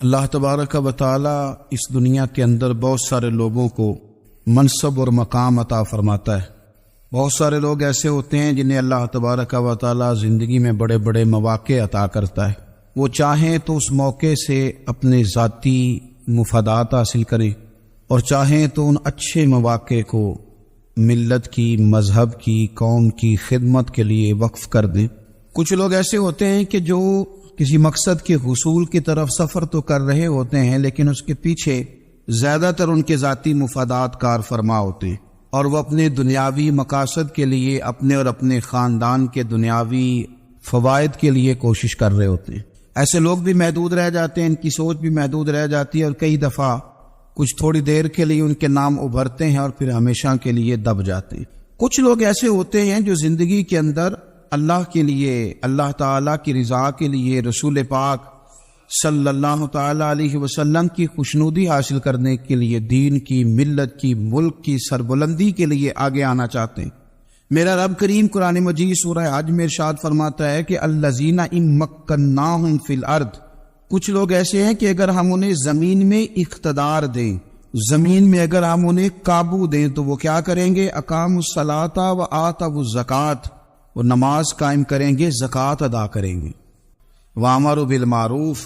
اللہ تبارک و تعالی اس دنیا کے اندر بہت سارے لوگوں کو منصب اور مقام عطا فرماتا ہے۔ بہت سارے لوگ ایسے ہوتے ہیں جنہیں اللہ تبارک و تعالی زندگی میں بڑے بڑے مواقع عطا کرتا ہے۔ وہ چاہیں تو اس موقع سے اپنے ذاتی مفادات حاصل کریں اور چاہیں تو ان اچھے مواقع کو ملت کی، مذہب کی، قوم کی خدمت کے لیے وقف کر دیں۔ کچھ لوگ ایسے ہوتے ہیں کہ جو کسی مقصد کے حصول کی طرف سفر تو کر رہے ہوتے ہیں لیکن اس کے پیچھے زیادہ تر ان کے ذاتی مفادات کار فرما ہوتے ہیں اور وہ اپنے دنیاوی مقاصد کے لیے، اپنے اور اپنے خاندان کے دنیاوی فوائد کے لیے کوشش کر رہے ہوتے ہیں۔ ایسے لوگ بھی محدود رہ جاتے ہیں، ان کی سوچ بھی محدود رہ جاتی ہے اور کئی دفعہ کچھ تھوڑی دیر کے لیے ان کے نام ابھرتے ہیں اور پھر ہمیشہ کے لیے دب جاتے ہیں۔ کچھ لوگ ایسے ہوتے ہیں جو زندگی کے اندر اللہ کے لیے، اللہ تعالیٰ کی رضا کے لیے، رسول پاک صلی اللہ تعالیٰ علیہ وسلم کی خوشنودی حاصل کرنے کے لیے، دین کی، ملت کی، ملک کی سربلندی کے لیے آگے آنا چاہتے ہیں۔ میرا رب کریم قرآن مجید سورہ حج میں ارشاد فرماتا ہے کہ الذین ان مکناہم فی الارض، کچھ لوگ ایسے ہیں کہ اگر ہم انہیں زمین میں اقتدار دیں، زمین میں اگر ہم انہیں قابو دیں تو وہ کیا کریں گے؟ اقاموا الصلاۃ و آتوا الزکوٰۃ، وہ نماز قائم کریں گے، زکوٰۃ ادا کریں گے، وامروا بالمعروف،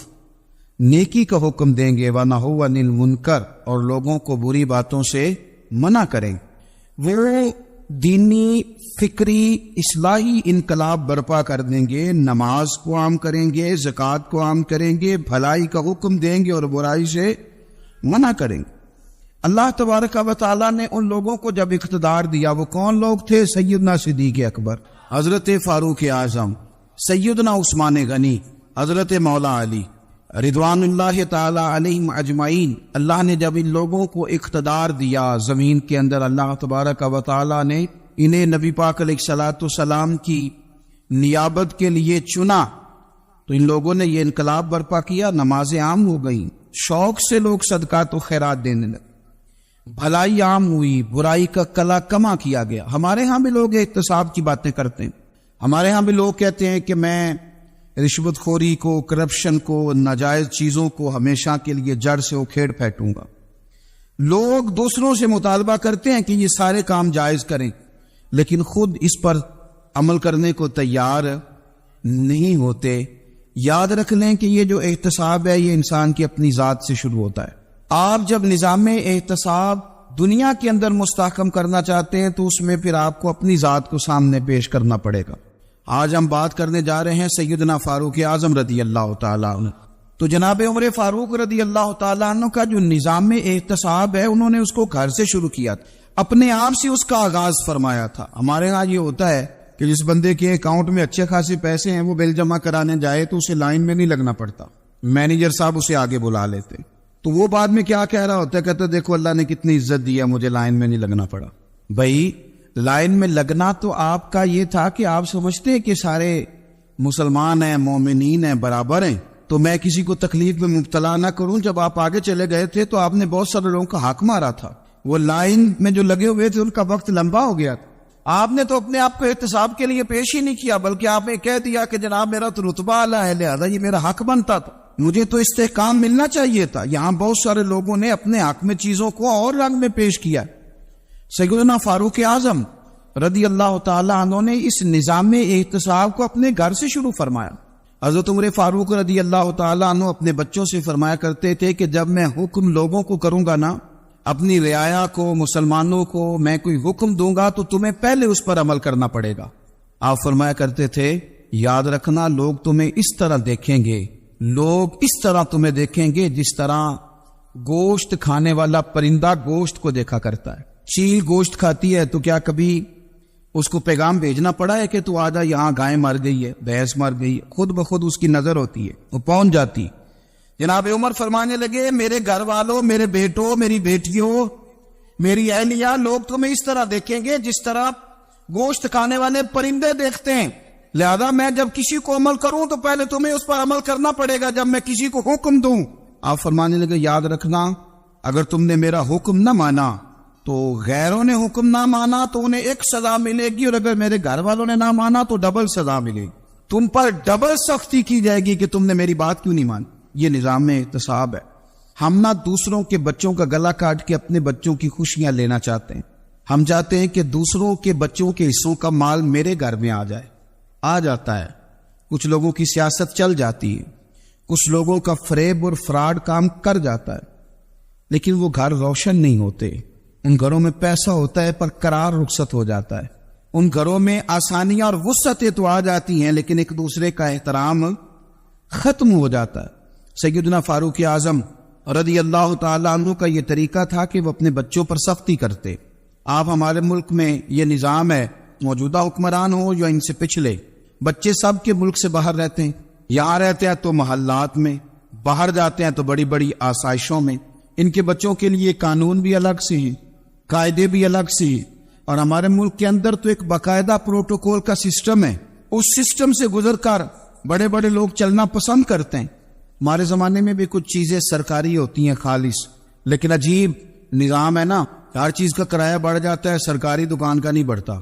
نیکی کا حکم دیں گے، ونہوا عن المنکر، اور لوگوں کو بری باتوں سے منع کریں گے۔ وہ دینی، فکری، اصلاحی انقلاب برپا کر دیں گے، نماز کو عام کریں گے، زکوٰۃ کو عام کریں گے، بھلائی کا حکم دیں گے اور برائی سے منع کریں گے۔ اللہ تبارک و تعالیٰ نے ان لوگوں کو جب اقتدار دیا، وہ کون لوگ تھے؟ سیدنا صدیق اکبر، حضرت فاروق اعظم، سیدنا عثمان غنی، حضرت مولا علی رضوان اللہ تعالی علیہم اجمعین۔ اللہ نے جب ان لوگوں کو اقتدار دیا زمین کے اندر، اللہ تبارک و تعالی نے انہیں نبی پاک علیہ الصلوۃ والسلام کی نیابت کے لیے چنا، تو ان لوگوں نے یہ انقلاب برپا کیا، نمازیں عام ہو گئیں، شوق سے لوگ صدقات و خیرات دینے لگے، بھلائی عام ہوئی، برائی کا کلا کما کیا گیا۔ ہمارے ہاں بھی لوگ احتساب کی باتیں کرتے ہیں، ہمارے ہاں بھی لوگ کہتے ہیں کہ میں رشوت خوری کو، کرپشن کو، ناجائز چیزوں کو ہمیشہ کے لیے جڑ سے اکھیڑ پھینکوں گا۔ لوگ دوسروں سے مطالبہ کرتے ہیں کہ یہ سارے کام جائز کریں، لیکن خود اس پر عمل کرنے کو تیار نہیں ہوتے۔ یاد رکھ لیں کہ یہ جو احتساب ہے یہ انسان کی اپنی ذات سے شروع ہوتا ہے۔ آپ جب نظام احتساب دنیا کے اندر مستحکم کرنا چاہتے ہیں تو اس میں پھر آپ کو اپنی ذات کو سامنے پیش کرنا پڑے گا۔ آج ہم بات کرنے جا رہے ہیں سیدنا فاروق اعظم رضی اللہ تعالیٰ عنہ۔ تو جناب عمر فاروق رضی اللہ تعالیٰ عنہ کا جو نظام احتساب ہے، انہوں نے اس کو گھر سے شروع کیا، اپنے آپ سے اس کا آغاز فرمایا تھا۔ ہمارے ہاں یہ ہوتا ہے کہ جس بندے کے اکاؤنٹ میں اچھے خاصے پیسے ہیں، وہ بل جمع کرانے جائے تو اسے لائن میں نہیں لگنا پڑتا، مینیجر صاحب اسے آگے بلا لیتے، تو وہ بعد میں کیا کہہ رہا ہوتا ہے؟ کہتا دیکھو اللہ نے کتنی عزت دی ہے، مجھے لائن میں نہیں لگنا پڑا۔ بھائی لائن میں لگنا تو آپ کا یہ تھا کہ آپ سمجھتے ہیں کہ سارے مسلمان ہیں، مومنین ہیں، برابر ہیں، تو میں کسی کو تکلیف میں مبتلا نہ کروں۔ جب آپ آگے چلے گئے تھے تو آپ نے بہت سارے لوگوں کا حق مارا تھا، وہ لائن میں جو لگے ہوئے تھے ان کا وقت لمبا ہو گیا تھا۔ آپ نے تو اپنے آپ کو احتساب کے لیے پیش ہی نہیں کیا، بلکہ آپ نے کہہ دیا کہ جناب میرا تو رتبہ اعلیٰ ہے، لہذا یہ میرا حق بنتا تھا، مجھے تو استحکام ملنا چاہیے تھا۔ یہاں بہت سارے لوگوں نے اپنے حق میں چیزوں کو اور رنگ میں پیش کیا۔ سیدنا فاروق اعظم رضی اللہ تعالیٰ عنہ نے اس نظام احتساب کو اپنے گھر سے شروع فرمایا۔ حضرت عمر فاروق رضی اللہ تعالیٰ عنہ اپنے بچوں سے فرمایا کرتے تھے کہ جب میں حکم لوگوں کو کروں گا نا، اپنی رعایا کو، مسلمانوں کو میں کوئی حکم دوں گا تو تمہیں پہلے اس پر عمل کرنا پڑے گا۔ آپ فرمایا کرتے تھے یاد رکھنا لوگ تمہیں اس طرح دیکھیں گے، لوگ اس طرح تمہیں دیکھیں گے جس طرح گوشت کھانے والا پرندہ گوشت کو دیکھا کرتا ہے۔ چیل گوشت کھاتی ہے تو کیا کبھی اس کو پیغام بھیجنا پڑا ہے کہ تو آجا یہاں گائے مر گئی ہے، بھینس مر گئی؟ خود بخود اس کی نظر ہوتی ہے، وہ پہنچ جاتی۔ جناب عمر فرمانے لگے میرے گھر والوں، میرے بیٹوں، میری بیٹیوں، میری اہلیہ، لوگ تمہیں اس طرح دیکھیں گے جس طرح گوشت کھانے والے پرندے دیکھتے ہیں، لہذا میں جب کسی کو عمل کروں تو پہلے تمہیں اس پر عمل کرنا پڑے گا جب میں کسی کو حکم دوں۔ آپ فرمانے لگے یاد رکھنا اگر تم نے میرا حکم نہ مانا تو غیروں نے حکم نہ مانا تو انہیں ایک سزا ملے گی، اور اگر میرے گھر والوں نے نہ مانا تو ڈبل سزا ملے گی، تم پر ڈبل سختی کی جائے گی کہ تم نے میری بات کیوں نہیں مانی۔ یہ نظام احتساب ہے. ہم نہ دوسروں کے بچوں کا گلا کاٹ کے اپنے بچوں کی خوشیاں لینا چاہتے ہیں. ہم چاہتے ہیں کہ دوسروں کے بچوں کے حصوں کا مال میرے گھر میں آ جائے. آ جاتا ہے. کچھ لوگوں کی سیاست چل جاتی ہے, کچھ لوگوں کا فریب اور فراڈ کام کر جاتا ہے, لیکن وہ گھر روشن نہیں ہوتے. ان گھروں میں پیسہ ہوتا ہے پر قرار رخصت ہو جاتا ہے. ان گھروں میں آسانیاں اور وسعتیں تو آ جاتی ہیں, لیکن ایک دوسرے کا احترام ختم ہو جاتا ہے. سیدنا فاروق اعظم رضی اللہ تعالیٰ عنہ کا یہ طریقہ تھا کہ وہ اپنے بچوں پر سختی کرتے. آپ ہمارے ملک میں یہ نظام ہے, موجودہ حکمران ہو یا ان سے پچھلے, بچے سب کے ملک سے باہر رہتے ہیں. یہاں رہتے ہیں تو محلات میں, باہر جاتے ہیں تو بڑی بڑی آسائشوں میں. ان کے بچوں کے لیے قانون بھی الگ سے ہیں, قاعدے بھی الگ سے ہیں, اور ہمارے ملک کے اندر تو ایک باقاعدہ پروٹوکول کا سسٹم ہے. اس سسٹم سے گزر کر بڑے بڑے لوگ چلنا پسند کرتے ہیں. ہمارے زمانے میں بھی کچھ چیزیں سرکاری ہوتی ہیں خالص, لیکن عجیب نظام ہے نا, ہر چیز کا کرایہ بڑھ جاتا ہے, سرکاری دکان کا نہیں بڑھتا.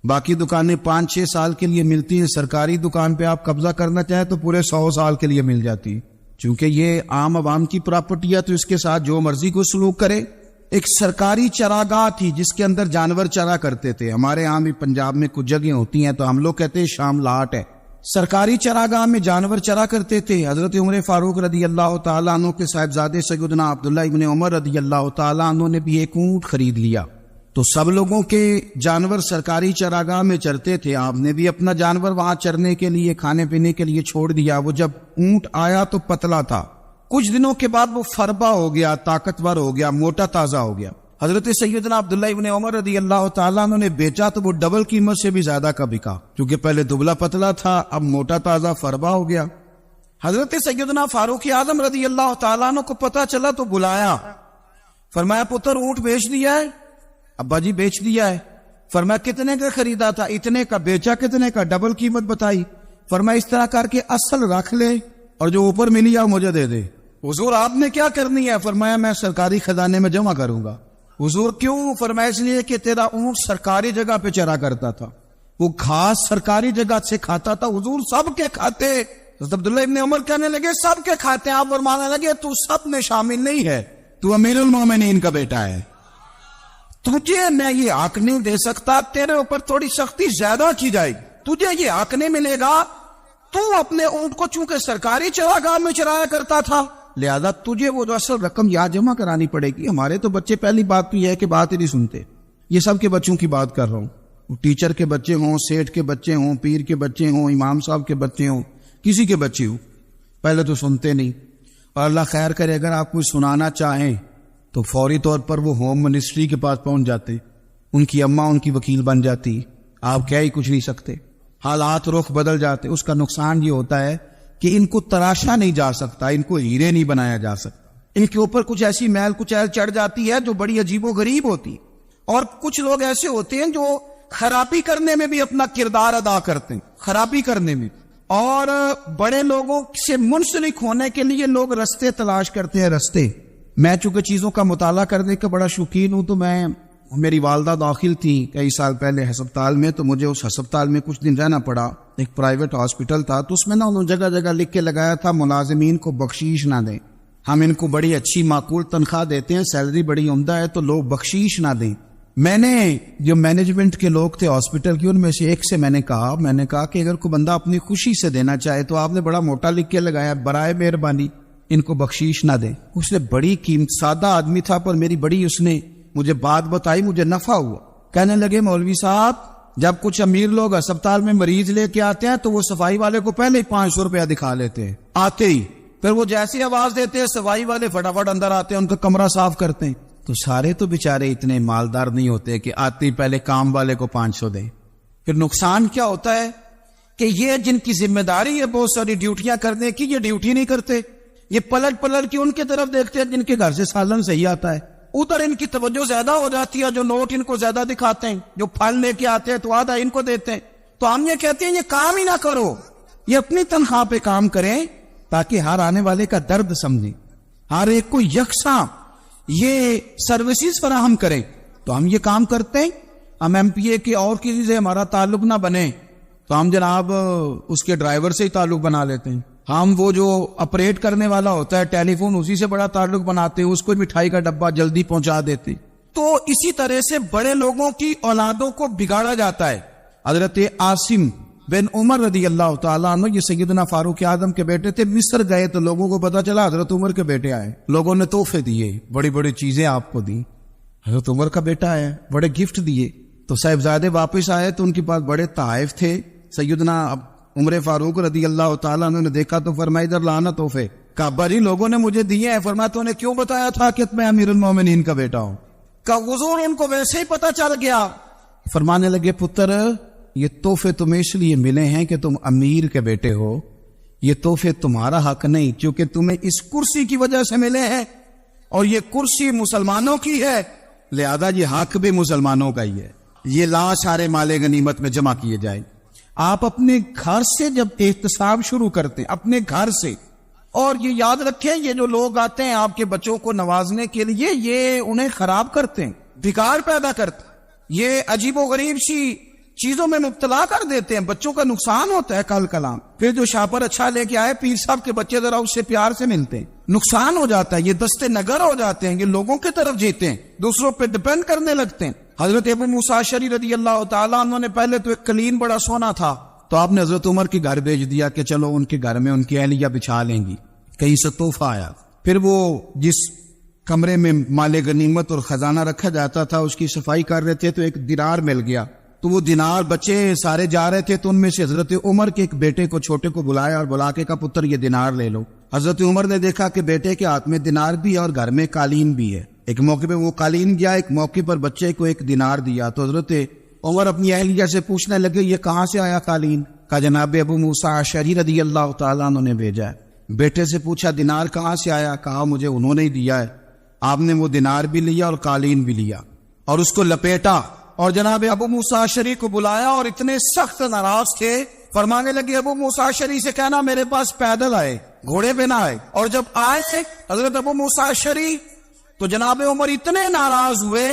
باقی دکانیں 5-6 سال کے لیے ملتی ہیں, سرکاری دکان پہ آپ قبضہ کرنا چاہیں تو پورے 100 سال کے لیے مل جاتی ہے. چونکہ یہ عام عوام کی پراپرٹی ہے تو اس کے ساتھ جو مرضی کو سلوک کرے. ایک سرکاری چراگاہ تھی جس کے اندر جانور چرا کرتے تھے. ہمارے یہاں بھی پنجاب میں کچھ جگہیں ہوتی ہیں تو ہم لوگ کہتے ہیں شام لاٹ ہے. سرکاری چراگاہ میں جانور چرا کرتے تھے. حضرت عمر فاروق رضی اللہ تعالیٰ عنہ کے صاحبزادے سیدنا عبداللہ ابن عمر رضی اللہ تعالیٰ عنہ نے بھی ایک اونٹ خرید لیا. تو سب لوگوں کے جانور سرکاری چراگاہ میں چرتے تھے, آپ نے بھی اپنا جانور وہاں چرنے کے لیے, کھانے پینے کے لیے چھوڑ دیا. وہ جب اونٹ آیا تو پتلا تھا, کچھ دنوں کے بعد وہ فربا ہو گیا, طاقتور ہو گیا, موٹا تازہ ہو گیا. حضرت سیدنا عبداللہ ابن عمر رضی اللہ تعالیٰ عنہ نے بیچا تو وہ ڈبل قیمت سے بھی زیادہ کا بکا, کیونکہ پہلے دبلا پتلا تھا, اب موٹا تازہ فربا ہو گیا. حضرت سیدنا فاروق اعظم رضی اللہ تعالیٰ عنہ کو پتا چلا تو بلایا, فرمایا پتر اونٹ بیچ دیا ہے؟ ابا جی بیچ دیا ہے. فرمایا کتنے کا خریدا تھا؟ اتنے کا. بیچا کتنے کا؟ ڈبل قیمت بتائی. فرمایا اس طرح کر کے اصل رکھ لے اور جو اوپر ملی ہے مجھے دے دے. حضور آپ نے کیا کرنی ہے؟ فرمایا میں سرکاری خزانے میں جمع کروں گا. حضور کیوں؟ فرمایا اس لیے کہ تیرا اونٹ سرکاری جگہ پہ چرا کرتا تھا, وہ گھاس سرکاری جگہ سے کھاتا تھا. حضور سب کے کھاتے. عبداللہ ابن عمر کہنے لگے سب کے کھاتے ہیں. آپ فرمانے لگے تو سب میں شامل نہیں ہے, تو امیر المومنین کا بیٹا ہے, تجھے میں یہ حق نہیں دے سکتا, تیرے اوپر تھوڑی سختی زیادہ کی جائے گی, تجھے یہ حق نہیں ملے گا. تو اپنے اونٹ کو چونکہ سرکاری چراگاہ میں چرایا کرتا تھا, لہذا تجھے وہ جو اصل رقم یاد جمع کرانی پڑے گی. ہمارے تو بچے پہلی بات تو یہ ہے کہ بات ہی نہیں سنتے. یہ سب کے بچوں کی بات کر رہا ہوں, ٹیچر کے بچے ہوں, سیٹھ کے بچے ہوں, پیر کے بچے ہوں, امام صاحب کے بچے ہوں, کسی کے بچے ہوں, پہلے تو سنتے نہیں. اور اللہ خیر کرے اگر آپ کوئی سنانا چاہیں تو فوری طور پر وہ ہوم منسٹری کے پاس پہنچ جاتے, ان کی اماں ان کی وکیل بن جاتی, آپ کہہ ہی کچھ نہیں سکتے. حالات رخ بدل جاتے. اس کا نقصان یہ ہوتا ہے کہ ان کو تراشا نہیں جا سکتا, ان کو ہیرے نہیں بنایا جا سکتا. ان کے اوپر کچھ ایسی میل کچیل چڑھ جاتی ہے جو بڑی عجیب و غریب ہوتی. اور کچھ لوگ ایسے ہوتے ہیں جو خرابی کرنے میں بھی اپنا کردار ادا کرتے ہیں, خرابی کرنے میں. اور بڑے لوگوں سے منسلک ہونے کے لیے لوگ رستے تلاش کرتے ہیں, رستے. میں چونکہ چیزوں کا مطالعہ کرنے کا بڑا شوقین ہوں, تو میری والدہ داخل تھی کئی سال پہلے ہسپتال میں, تو مجھے اس ہسپتال میں کچھ دن رہنا پڑا. ایک پرائیویٹ ہاسپٹل تھا, تو اس میں انہوں نے جگہ جگہ لکھ کے لگایا تھا ملازمین کو بخشیش نہ دیں, ہم ان کو بڑی اچھی معقول تنخواہ دیتے ہیں, سیلری بڑی عمدہ ہے, تو لوگ بخشیش نہ دیں. میں نے جو مینجمنٹ کے لوگ تھے ہاسپٹل کے, ان میں سے ایک سے میں نے کہا کہ اگر کوئی بندہ اپنی خوشی سے دینا چاہے تو آپ نے بڑا موٹا لکھ کے لگایا برائے مہربانی ان کو بخشیش نہ دیں. اس نے بڑی قیمت, سادہ آدمی تھا پر میری بڑی اس نے مجھے بات بتائی, مجھے نفع ہوا. کہنے لگے مولوی صاحب جب کچھ امیر لوگ اسپتال میں مریض لے کے آتے ہیں تو وہ صفائی والے کو پہلے ہی 500 روپیہ دکھا لیتے ہیں آتے ہی, پھر وہ جیسی آواز دیتے ہیں صفائی والے فٹافٹ اندر آتے ہیں, ان کا کمرہ صاف کرتے ہیں. تو سارے تو بیچارے اتنے مالدار نہیں ہوتے کہ آتے ہی پہلے کام والے کو 500 دیں. پھر نقصان کیا ہوتا ہے کہ یہ جن کی ذمہ داری ہے بہت ساری ڈیوٹیاں کرنے کی, یہ ڈیوٹی نہیں کرتے. یہ پلٹ کے ان کے طرف دیکھتے ہیں جن کے گھر سے سالن صحیح آتا ہے, ادھر ان کی توجہ زیادہ ہو جاتی ہے, جو نوٹ ان کو زیادہ دکھاتے ہیں, جو پھل لے کے آتے ہیں تو آدھا ان کو دیتے ہیں. تو ہم یہ کہتے ہیں یہ کام ہی نہ کرو, یہ اپنی تنخواہ پہ کام کریں تاکہ ہر آنے والے کا درد سمجھیں, ہر ایک کو یکساں یہ سروسز فراہم کریں. تو ہم یہ کام کرتے ہیں. ہم ایم پی اے کے اور کسی سے ہمارا تعلق نہ بنے تو ہم جناب اس کے ڈرائیور سے ہی تعلق بنا لیتے ہیں. ہم وہ جو آپریٹ کرنے والا ہوتا ہے ٹیلی فون، اسی سے بڑا تعلق بناتے ہیں، اس کو مٹھائی کا ڈبہ جلدی پہنچا دیتے. تو اسی طرح سے بڑے لوگوں کی اولادوں کو بگاڑا جاتا ہے. حضرت عاصم بن عمر رضی اللہ تعالیٰ عنہ، یہ سیدنا فاروق اعظم کے بیٹے تھے، مصر گئے تو لوگوں کو پتا چلا حضرت عمر کے بیٹے آئے. لوگوں نے تحفے دیے، بڑی بڑی چیزیں آپ کو دی. حضرت عمر کا بیٹا ہے، بڑے گفٹ دیے. تو صاحبزادے واپس آئے تو ان کے پاس بڑے تحائف تھے. سیدنا عمر فاروق رضی اللہ تعالیٰ عنہ نے دیکھا تو فرمایا ادھر لانا تحفے. کہا بڑی لوگوں نے مجھے دیے ہیں. فرمایا تو نے کیوں بتایا تھا کہ میں امیر المومنین کا بیٹا ہوں؟ کہا حضور ان کو ویسے ہی پتا چل گیا. فرمانے لگے پتر یہ تحفے تمہیں اس لیے ملے ہیں کہ تم امیر کے بیٹے ہو، یہ تحفے تمہارا حق نہیں، کیونکہ تمہیں اس کرسی کی وجہ سے ملے ہیں اور یہ کرسی مسلمانوں کی ہے، لہذا یہ حق بھی مسلمانوں کا ہی ہے. یہ لا سارے مال غنیمت میں جمع کیے جائیں. آپ اپنے گھر سے جب احتساب شروع کرتے ہیں، اپنے گھر سے، اور یہ یاد رکھیں یہ جو لوگ آتے ہیں آپ کے بچوں کو نوازنے کے لیے، یہ انہیں خراب کرتے ہیں، بگاڑ پیدا کرتے ہیں، یہ عجیب و غریب سی چیزوں میں مبتلا کر دیتے ہیں، بچوں کا نقصان ہوتا ہے. کل کلام پھر جو شاپر اچھا لے کے آئے پیر صاحب کے بچے ذرا اس سے پیار سے ملتے ہیں، نقصان ہو جاتا ہے. یہ دستے نگر ہو جاتے ہیں، یہ لوگوں کی طرف جیتے ہیں، دوسروں پہ ڈپینڈ کرنے لگتے ہیں. حضرت ابو موسیٰ اشعری رضی اللہ تعالیٰ عنہ نے پہلے تو ایک قلین بڑا سونا تھا، تو آپ نے حضرت عمر کے گھر بھیج دیا کہ چلو ان کے گھر میں ان کی اہلیہ بچھا لیں گی. کہیں سے تحفہ آیا. پھر وہ جس کمرے میں مال غنیمت اور خزانہ رکھا جاتا تھا اس کی صفائی کر رہے تھے تو ایک دینار مل گیا. تو وہ دینار بچے سارے جا رہے تھے تو ان میں سے حضرت عمر کے ایک بیٹے کو چھوٹے کو بلایا اور بلا کے کہا پتر یہ دینار لے لو. حضرت عمر نے دیکھا کہ بیٹے کے ہاتھ میں دینار بھی ہے اور گھر میں قالین بھی ہے. ایک موقع پہ وہ قالین گیا، ایک موقع پر بچے کو ایک دینار دیا. تو حضرت عمر اپنی اہلیہ سے پوچھنے لگے یہ کہاں سے آیا قالین؟ کہا جناب ابو موسیٰ اشعری رضی اللہ تعالیٰ عنہ نے بھیجا ہے. بیٹے سے پوچھا دینار کہاں سے آیا؟ کہا مجھے انہوں نے ہی دیا ہے. آپ نے وہ دینار بھی لیا اور قالین بھی لیا اور اس کو لپیٹا اور جناب ابو موسیٰ اشعری کو بلایا اور اتنے سخت ناراض تھے. فرمانے لگے ابو موسیٰ اشعری سے کہنا میرے پاس پیدل آئے، گھوڑے پہ نہ آئے. اور جب آئے تھے حضرت ابو موسیٰ اشعری تو جناب عمر اتنے ناراض ہوئے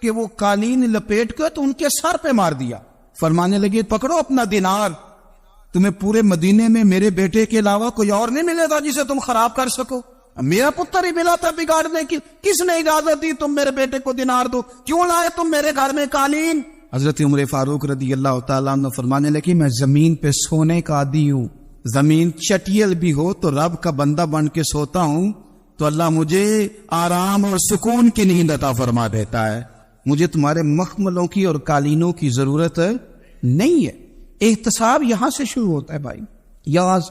کہ وہ قالین لپیٹ کر تو ان کے سر پہ مار دیا. فرمانے لگے پکڑو اپنا دینار، تمہیں پورے مدینے میں میرے بیٹے کے علاوہ کوئی اور نہیں ملے گا جسے تم خراب کر سکو. میرا پتر ہی ملا تھا بگاڑنے کی، کس نے اجازت دی تم میرے بیٹے کو دینار دو؟ کیوں لائے تم میرے گھر میں قالین؟ حضرت عمر فاروق رضی اللہ تعالیٰ عنہ فرمانے لگے میں زمین پہ سونے کا عادی ہوں، زمین چٹیل بھی ہو تو رب کا بندہ بن کے سوتا ہوں تو اللہ مجھے آرام اور سکون کی نیند عطا فرما دیتا ہے. مجھے تمہارے مخملوں کی اور قالینوں کی ضرورت نہیں ہے. احتساب یہاں سے شروع ہوتا ہے بھائی. یاز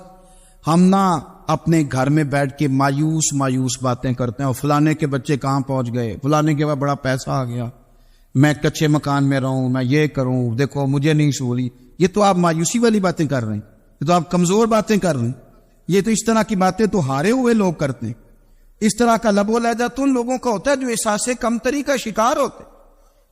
ہم نہ اپنے گھر میں بیٹھ کے مایوس باتیں کرتے ہیں اور فلانے کے بچے کہاں پہنچ گئے، فلانے کے بعد بڑا پیسہ آ گیا، میں کچے مکان میں رہوں، میں یہ کروں، دیکھو مجھے نہیں سہولی. یہ تو آپ مایوسی والی باتیں کر رہے ہیں، یہ تو آپ کمزور باتیں کر رہے ہیں. یہ تو اس طرح کی باتیں تو ہارے ہوئے لوگ کرتے ہیں. اس طرح کا لب و لہجہ تو ان لوگوں کا ہوتا ہے جو احساس کمتری کا شکار ہوتے.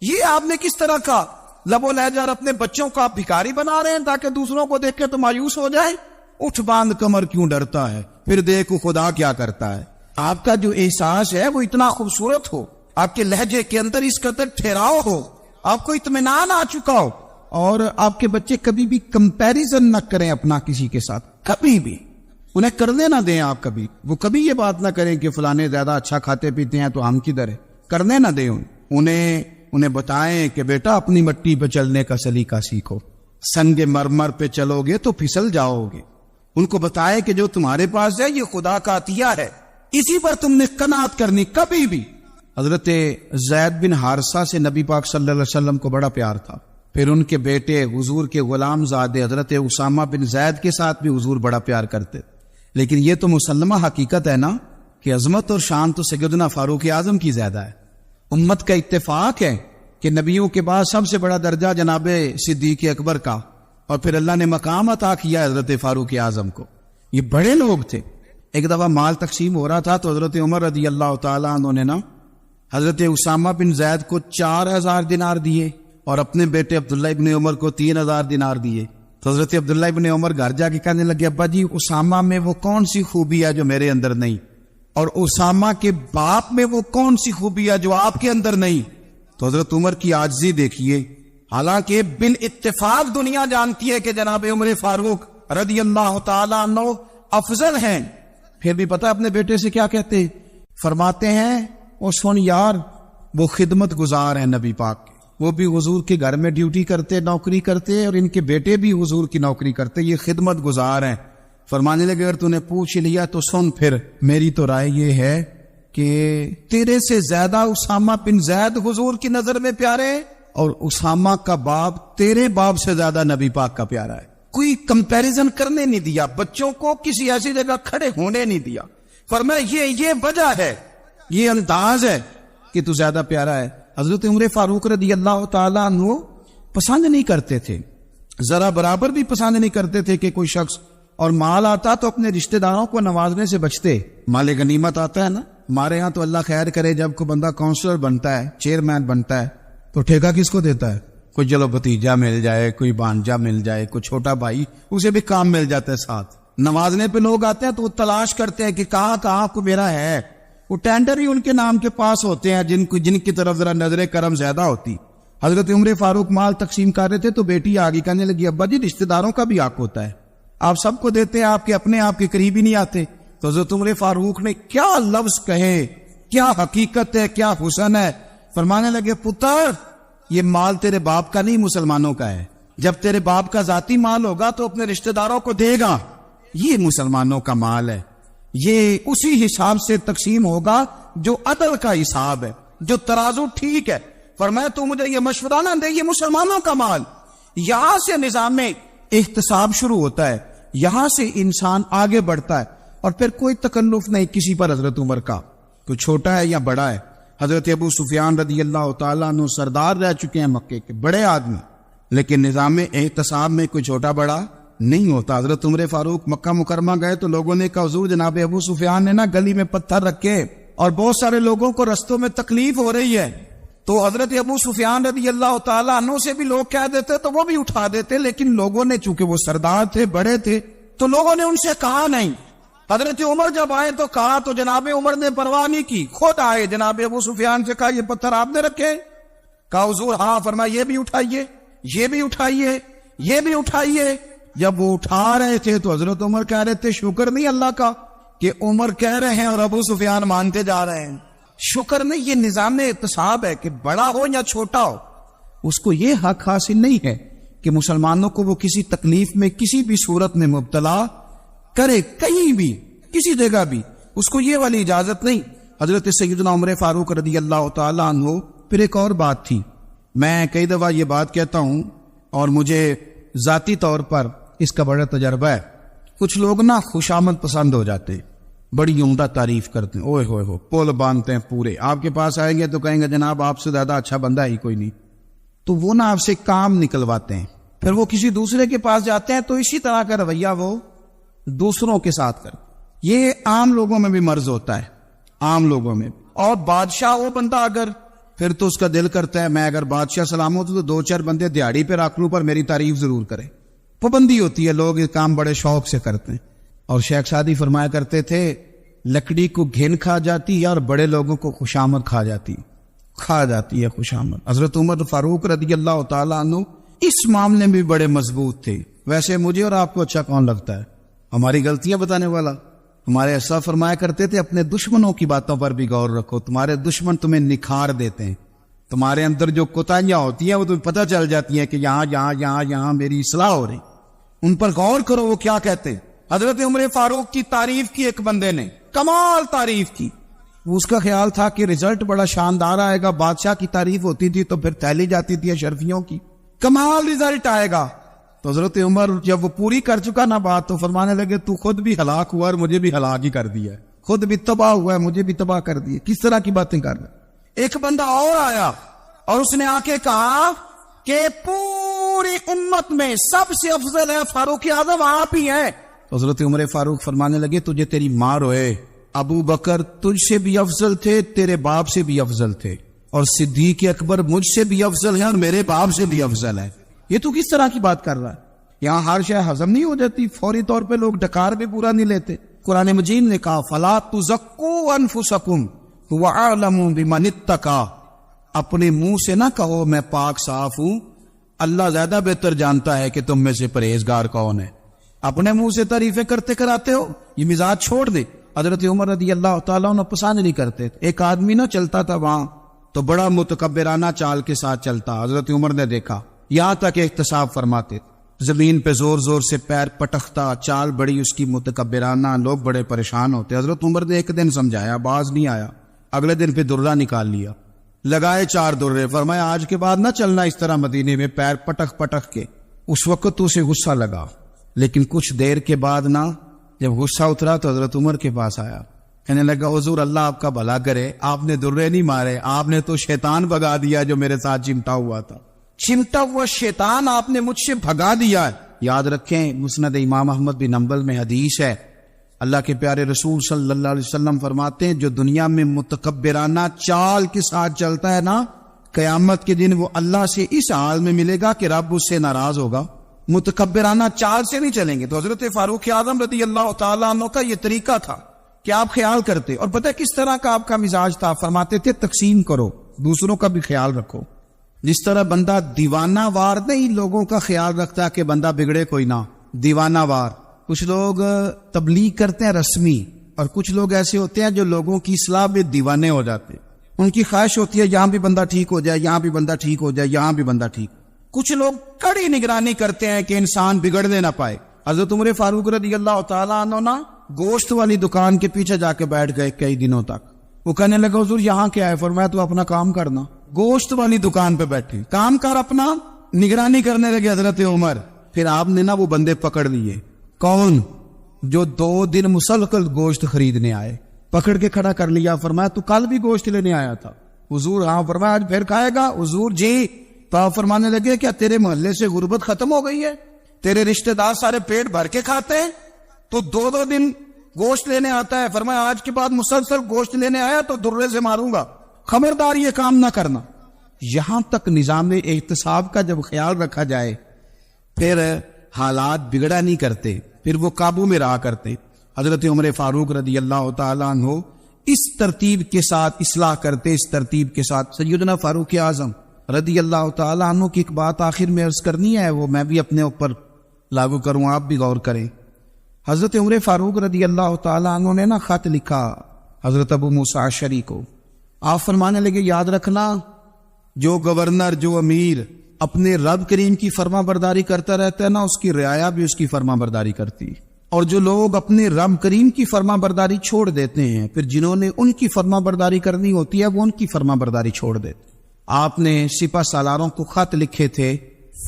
یہ آپ نے کس طرح کا لب و لہجہ اور اپنے بچوں کو آپ بھکاری بنا رہے ہیں تاکہ دوسروں کو دیکھ کے تو مایوس ہو جائے. اٹھ باندھ کمر کیوں ڈرتا ہے، پھر دیکھو خدا کیا کرتا ہے. آپ کا جو احساس ہے وہ اتنا خوبصورت ہو، آپ کے لہجے کے اندر اس قدر ٹھہراؤ ہو، آپ کو اطمینان آ چکا ہو، اور آپ کے بچے کبھی بھی کمپیریزن نہ کریں اپنا کسی کے ساتھ، کبھی بھی انہیں کرنے نہ دیں. آپ کبھی وہ کبھی یہ بات نہ کریں کہ فلانے زیادہ اچھا کھاتے پیتے ہیں تو ہم کدھر ہے، کرنے نہ دیں. انہیں بتائیں کہ بیٹا اپنی مٹی پہ چلنے کا سلیقہ سیکھو، سنگ مرمر پہ چلو گے تو پھسل جاؤ گے. ان کو بتائے کہ جو تمہارے پاس ہے یہ خدا کا عطیہ ہے، اسی پر تم نے قناعت کرنی کبھی بھی. حضرت زید بن حارثہ سے نبی پاک صلی اللہ علیہ وسلم کو بڑا پیار تھا. پھر ان کے بیٹے حضور کے غلام زادے حضرت اسامہ بن زید کے ساتھ بھی حضور بڑا پیار کرتے. لیکن یہ تو مسلمہ حقیقت ہے نا کہ عظمت اور شان تو سیدنا فاروق اعظم کی زیادہ ہے. امت کا اتفاق ہے کہ نبیوں کے بعد سب سے بڑا درجہ جناب صدیق اکبر کا، اور پھر اللہ نے مقام عطا کیا حضرت فاروق اعظم کو. یہ بڑے لوگ تھے. ایک دفعہ مال تقسیم ہو رہا تھا تو حضرت عمر رضی اللہ تعالیٰ عنہ نے نا حضرت اسامہ بن زید کو 4000 دینار دیے اور اپنے بیٹے عبداللہ ابن عمر کو 3000 دینار دیے. تو حضرت عبداللہ ابن عمر گھر جا کے کہنے لگے ابا جی اسامہ میں وہ کون سی خوبی ہے جو میرے اندر نہیں، اور اسامہ کے باپ میں وہ کون سی خوبی ہے جو آپ کے اندر نہیں. تو حضرت عمر کی عاجزی دیکھیے. حالانکہ بال اتفاق دنیا جانتی ہے کہ جناب عمر فاروق رضی اللہ تعالیٰ عنہ افضل ہیں، پھر بھی پتہ اپنے بیٹے سے کیا کہتے؟ فرماتے ہیں وہ سن یار، وہ خدمت گزار ہیں نبی پاک کے، وہ بھی حضور کے گھر میں ڈیوٹی کرتے، نوکری کرتے، اور ان کے بیٹے بھی حضور کی نوکری کرتے، یہ خدمت گزار ہیں۔ فرمانے لگے اگر تو نے پوچھ لیا تو سن، پھر میری تو رائے یہ ہے کہ تیرے سے زیادہ اسامہ بن زید حضور کی نظر میں پیارے، اور اسامہ کا باپ تیرے باپ سے زیادہ نبی پاک کا پیارا ہے۔ کوئی کمپیریزن کرنے نہیں دیا، بچوں کو کسی ایسی جگہ کھڑے ہونے نہیں دیا۔ فرمایا یہ وجہ ہے، یہ انداز ہے کہ تو زیادہ پیارا ہے۔ حضرت عمر فاروق رضی اللہ تعالیٰ عنہ پسند نہیں کرتے تھے، ذرا برابر بھی پسند نہیں کرتے تھے کہ کوئی شخص اور مال آتا تو اپنے رشتہ داروں کو نوازنے سے بچتے۔ مال غنیمت آتا ہے نا، ہمارے ہاں تو اللہ خیر کرے جب کوئی بندہ کونسلر بنتا ہے، چیئرمین بنتا ہے، تو ٹھیکہ کس کو دیتا ہے؟ کوئی چلو بھتیجا مل جائے، کوئی بانجا مل جائے، کوئی چھوٹا بھائی، اسے بھی کام مل جاتا ہے ساتھ۔ نوازنے پہ لوگ آتے ہیں تو وہ تلاش کرتے ہیں کہ کہاں کو میرا ہے، وہ ٹینڈر ہی ان کے نام کے پاس ہوتے ہیں جن کی طرف ذرا نظر کرم زیادہ ہوتی۔ حضرت عمر فاروق مال تقسیم کر رہے تھے تو بیٹی آگے کہنے لگی ابا جی رشتہ داروں کا بھی حق ہوتا ہے، آپ سب کو دیتے ہیں، آپ کے اپنے آپ کے قریب ہی نہیں آتے۔ تو حضرت عمر فاروق نے کیا لفظ کہے، کیا حقیقت ہے، کیا حسن ہے۔ فرمانے لگے پتر یہ مال تیرے باپ کا نہیں، مسلمانوں کا ہے، جب تیرے باپ کا ذاتی مال ہوگا تو اپنے رشتہ داروں کو دے گا، یہ مسلمانوں کا مال ہے، یہ اسی حساب سے تقسیم ہوگا جو عدل کا حساب ہے، جو ترازو ٹھیک ہے۔ فرمایا تو مجھے یہ مشورہ نہ دے، یہ مسلمانوں کا مال۔ یہاں سے نظام میں احتساب شروع ہوتا ہے، یہاں سے انسان آگے بڑھتا ہے، اور پھر کوئی تکلف نہیں کسی پر حضرت عمر کا، کوئی چھوٹا ہے یا بڑا ہے۔ حضرت ابو سفیان رضی اللہ تعالیٰ عنہ سردار رہ چکے ہیں مکے کے، بڑے آدمی، لیکن نظام احتساب میں کوئی چھوٹا بڑا نہیں ہوتا۔ حضرت عمر فاروق مکہ مکرمہ گئے تو لوگوں نے کہا حضور جناب ابو سفیان نے نا گلی میں پتھر رکھے اور بہت سارے لوگوں کو رستوں میں تکلیف ہو رہی ہے، تو حضرت ابو سفیان رضی اللہ تعالیٰ عنہ سے بھی لوگ کہہ دیتے تو وہ بھی اٹھا دیتے، لیکن لوگوں نے چونکہ وہ سردار تھے، بڑے تھے، تو لوگوں نے ان سے کہا نہیں۔ حضرت عمر جب آئے تو کہا تو جناب عمر نے پرواہ نہیں کی، خود آئے، جناب ابو سفیان سے کہا یہ پتھر آپ نے رکھے؟ کہا حضور ہاں۔ فرمایا یہ بھی اٹھائیے، یہ بھی اٹھائیے، یہ بھی اٹھائیے۔ جب وہ اٹھا رہے تھے تو حضرت عمر کہہ رہے تھے شکر نہیں اللہ کا کہ عمر کہہ رہے ہیں اور ابو سفیان مانتے جا رہے ہیں، شکر نہیں۔ یہ نظام احتساب ہے کہ بڑا ہو یا چھوٹا ہو، اس کو یہ حق حاصل نہیں ہے کہ مسلمانوں کو وہ کسی تکلیف میں کسی بھی صورت میں مبتلا کرے، کہیں بھی کسی جگہ بھی، اس کو یہ والی اجازت نہیں۔ حضرت سیدنا عمر فاروق رضی اللہ تعالیٰ عنہ۔ پھر ایک اور بات تھی، میں کئی دفعہ یہ بات کہتا ہوں اور مجھے ذاتی طور پر اس کا بڑا تجربہ ہے، کچھ لوگ نا خوشامد پسند ہو جاتے، بڑی عمدہ تعریف کرتے ہیں، اوئے ہوئے ہو پول باندھتے ہیں پورے، آپ کے پاس آئیں گے تو کہیں گے جناب آپ سے زیادہ اچھا بندہ ہی کوئی نہیں، تو وہ نا آپ سے کام نکلواتے ہیں، پھر وہ کسی دوسرے کے پاس جاتے ہیں تو اسی طرح کا رویہ وہ دوسروں کے ساتھ کرتے۔ یہ عام لوگوں میں بھی مرض ہوتا ہے، عام لوگوں میں۔ اور بادشاہ وہ بندہ اگر پھر تو اس کا دل کرتا ہے میں اگر بادشاہ سلامت تو دو چار بندے دیہڑی پہ رکھ لوں پر میری تعریف ضرور کرے، پابندی ہوتی ہے، لوگ یہ کام بڑے شوق سے کرتے ہیں۔ اور شیخ سعدی فرمایا کرتے تھے لکڑی کو گھن کھا جاتی ہے اور بڑے لوگوں کو خوشامد کھا جاتی ہے خوشامد۔ حضرت عمر فاروق رضی اللہ تعالیٰ عنہ اس معاملے میں بھی بڑے مضبوط تھے۔ ویسے مجھے اور آپ کو اچھا کون لگتا ہے؟ ہماری غلطیاں بتانے والا؟ ہمارے ایسا فرمایا کرتے تھے اپنے دشمنوں کی باتوں پر بھی غور رکھو، تمہارے دشمن تمہیں نکھار دیتے ہیں، تمہارے اندر جو کوتاہیاں ہوتی ہیں وہ تمہیں پتہ چل جاتی ہیں کہ یہاں میری اصلاح ہو رہی، ان پر غور کرو وہ کیا کہتے ہیں۔ حضرت عمر فاروق کی تعریف کی ایک بندے نے، کمال تعریف کی، اس کا خیال تھا کہ رزلٹ بڑا شاندار آئے گا، بادشاہ کی تعریف ہوتی تھی تو پھر تھیلی جاتی تھی اشرفیوں کی، کمال رزلٹ آئے گا۔ تو حضرت عمر جب وہ پوری کر چکا نا بات تو فرمانے لگے تو خود بھی ہلاک ہوا اور مجھے بھی ہلاک ہی کر دیا ہے، خود بھی تباہ ہوا ہے مجھے بھی تباہ کر دیا، کس طرح کی باتیں کر رہے۔ ایک بندہ اور آیا اور اس نے آ کے کہا کہ پوری امت میں سب سے افضل ہے فاروق اعظم آپ ہی ہیں۔ تو حضرت عمر فاروق فرمانے لگے تجھے تیری ماں روئے، ابو بکر تجھ سے بھی افضل تھے، تیرے باپ سے بھی افضل تھے، اور صدیق اکبر مجھ سے بھی افضل ہے اور میرے باپ سے بھی افضل ہے۔ یہ تو کس طرح کی بات کر رہا ہے؟ یہاں ہر شے ہضم نہیں ہو جاتی، فوری طور پہ لوگ ڈکار بھی پورا نہیں لیتے۔ قرآن مجید نے کہا فَلَا تُزَكُّوا أَنفُسَكُمْ هُوَ أَعْلَمُ بِمَنِ اتَّقَىٰ، اپنے منہ سے نہ کہو میں پاک صاف ہوں، اللہ زیادہ بہتر جانتا ہے کہ تم میں سے پرہیزگار کون ہے۔ اپنے منہ سے تعریفیں کرتے کراتے ہو، یہ مزاج چھوڑ دے۔ حضرت عمر رضی اللہ تعالیٰ عنہ پسند نہیں کرتے تھے۔ ایک آدمی نہ چلتا تھا وہاں تو بڑا متکبرانہ چال کے ساتھ چلتا، حضرت عمر نے دیکھا، یہاں تک احتساب فرماتے، زمین پہ زور زور سے پیر پٹکتا، چال بڑی اس کی متکبرانہ، لوگ بڑے پریشان ہوتے۔ حضرت عمر نے ایک دن سمجھایا، باز نہیں آیا، اگلے دن پہ درہ نکال لیا، لگائے 4 درے، فرمایا آج کے بعد نہ چلنا اس طرح مدینے میں پیر پٹک پٹک کے۔ اس وقت تو اسے غصہ لگا، لیکن کچھ دیر کے بعد نہ جب غصہ اترا تو حضرت عمر کے پاس آیا، کہنے لگا حضور اللہ آپ کا بھلا کرے، آپ نے درے نہیں مارے، آپ نے تو شیطان بھگا دیا جو میرے ساتھ چمٹا ہوا تھا، چمٹا ہوا شیطان آپ نے مجھ سے بھگا دیا۔ یاد رکھیں مسند امام احمد بن حنبل میں حدیث ہے، اللہ کے پیارے رسول صلی اللہ علیہ وسلم فرماتے ہیں جو دنیا میں متکبرانہ چال کے ساتھ چلتا ہے نا، قیامت کے دن وہ اللہ سے اس حال میں ملے گا کہ رب اس سے ناراض ہوگا۔ متکبرانہ چال سے نہیں چلیں گے۔ تو حضرت فاروق اعظم رضی اللہ تعالیٰ عنہ کا یہ طریقہ تھا کہ آپ خیال کرتے، اور پتہ کس طرح کا آپ کا مزاج تھا، فرماتے تھے تقسیم کرو، دوسروں کا بھی خیال رکھو۔ جس طرح بندہ دیوانہ وار نہیں لوگوں کا خیال رکھتا کہ بندہ بگڑے کوئی نہ، دیوانہ وار۔ کچھ لوگ تبلیغ کرتے ہیں رسمی، اور کچھ لوگ ایسے ہوتے ہیں جو لوگوں کی اصلاح میں دیوانے ہو جاتے، ان کی خواہش ہوتی ہے یہاں بھی بندہ ٹھیک ہو جائے، یہاں بھی بندہ ٹھیک ہو جائے، یہاں بھی بندہ ٹھیک۔ کچھ لوگ کڑی نگرانی کرتے ہیں کہ انسان بگڑنے نہ پائے۔ حضرت عمر فاروق رضی اللہ تعالیٰ عنہ نا گوشت والی دکان کے پیچھے جا کے بیٹھ گئے کئی دنوں تک۔ وہ کہنے لگا حضور یہاں کیا ہے؟ فرمایا تو اپنا کام کرنا۔ گوشت والی دکان پہ بیٹھے، کام کر اپنا، نگرانی کرنے لگے حضرت عمر۔ پھر آپ نے نا وہ بندے پکڑ لیے، کون؟ جو 2 دن مسلسل گوشت خریدنے آئے، پکڑ کے کھڑا کر لیا، فرمایا تو کل بھی گوشت لینے آیا تھا؟ حضور ہاں۔ فرمایا آج پھر کھائے گا؟ حضور جی۔ تو آپ فرمانے لگے کیا تیرے محلے سے غربت ختم ہو گئی ہے؟ تیرے رشتہ دار سارے پیٹ بھر کے کھاتے ہیں، تو 2 دن گوشت لینے آتا ہے، فرمایا آج کے بعد مسلسل گوشت لینے آیا تو درے سے ماروں گا، خبردار یہ کام نہ کرنا۔ یہاں تک نظام احتساب کا جب خیال رکھا جائے پھر حالات بگڑا نہیں کرتے، پھر وہ قابو میں رہا کرتے۔ حضرت عمر فاروق رضی اللہ تعالیٰ عنہ اس ترتیب کے ساتھ اصلاح کرتے، اس ترتیب کے ساتھ۔ سیدنا فاروق اعظم رضی اللہ تعالیٰ عنہ کی ایک بات آخر میں عرض کرنی ہے، وہ میں بھی اپنے اوپر لاگو کروں، آپ بھی غور کریں۔ حضرت عمر فاروق رضی اللہ تعالیٰ عنہ نے نا خط لکھا حضرت ابو موسیٰ اشعری کو۔ آپ فرمانے لگے یاد رکھنا جو گورنر، جو امیر اپنے رب کریم کی فرما برداری کرتا رہتا ہے نا، اس کی رعایا بھی اس کی فرما برداری کرتی، اور جو لوگ اپنے رب کریم کی فرما برداری چھوڑ دیتے ہیں پھر جنہوں نے ان کی فرما برداری کرنی ہوتی ہے وہ ان کی فرما برداری چھوڑ دیتے۔ آپ نے سپہ سالاروں کو خط لکھے تھے،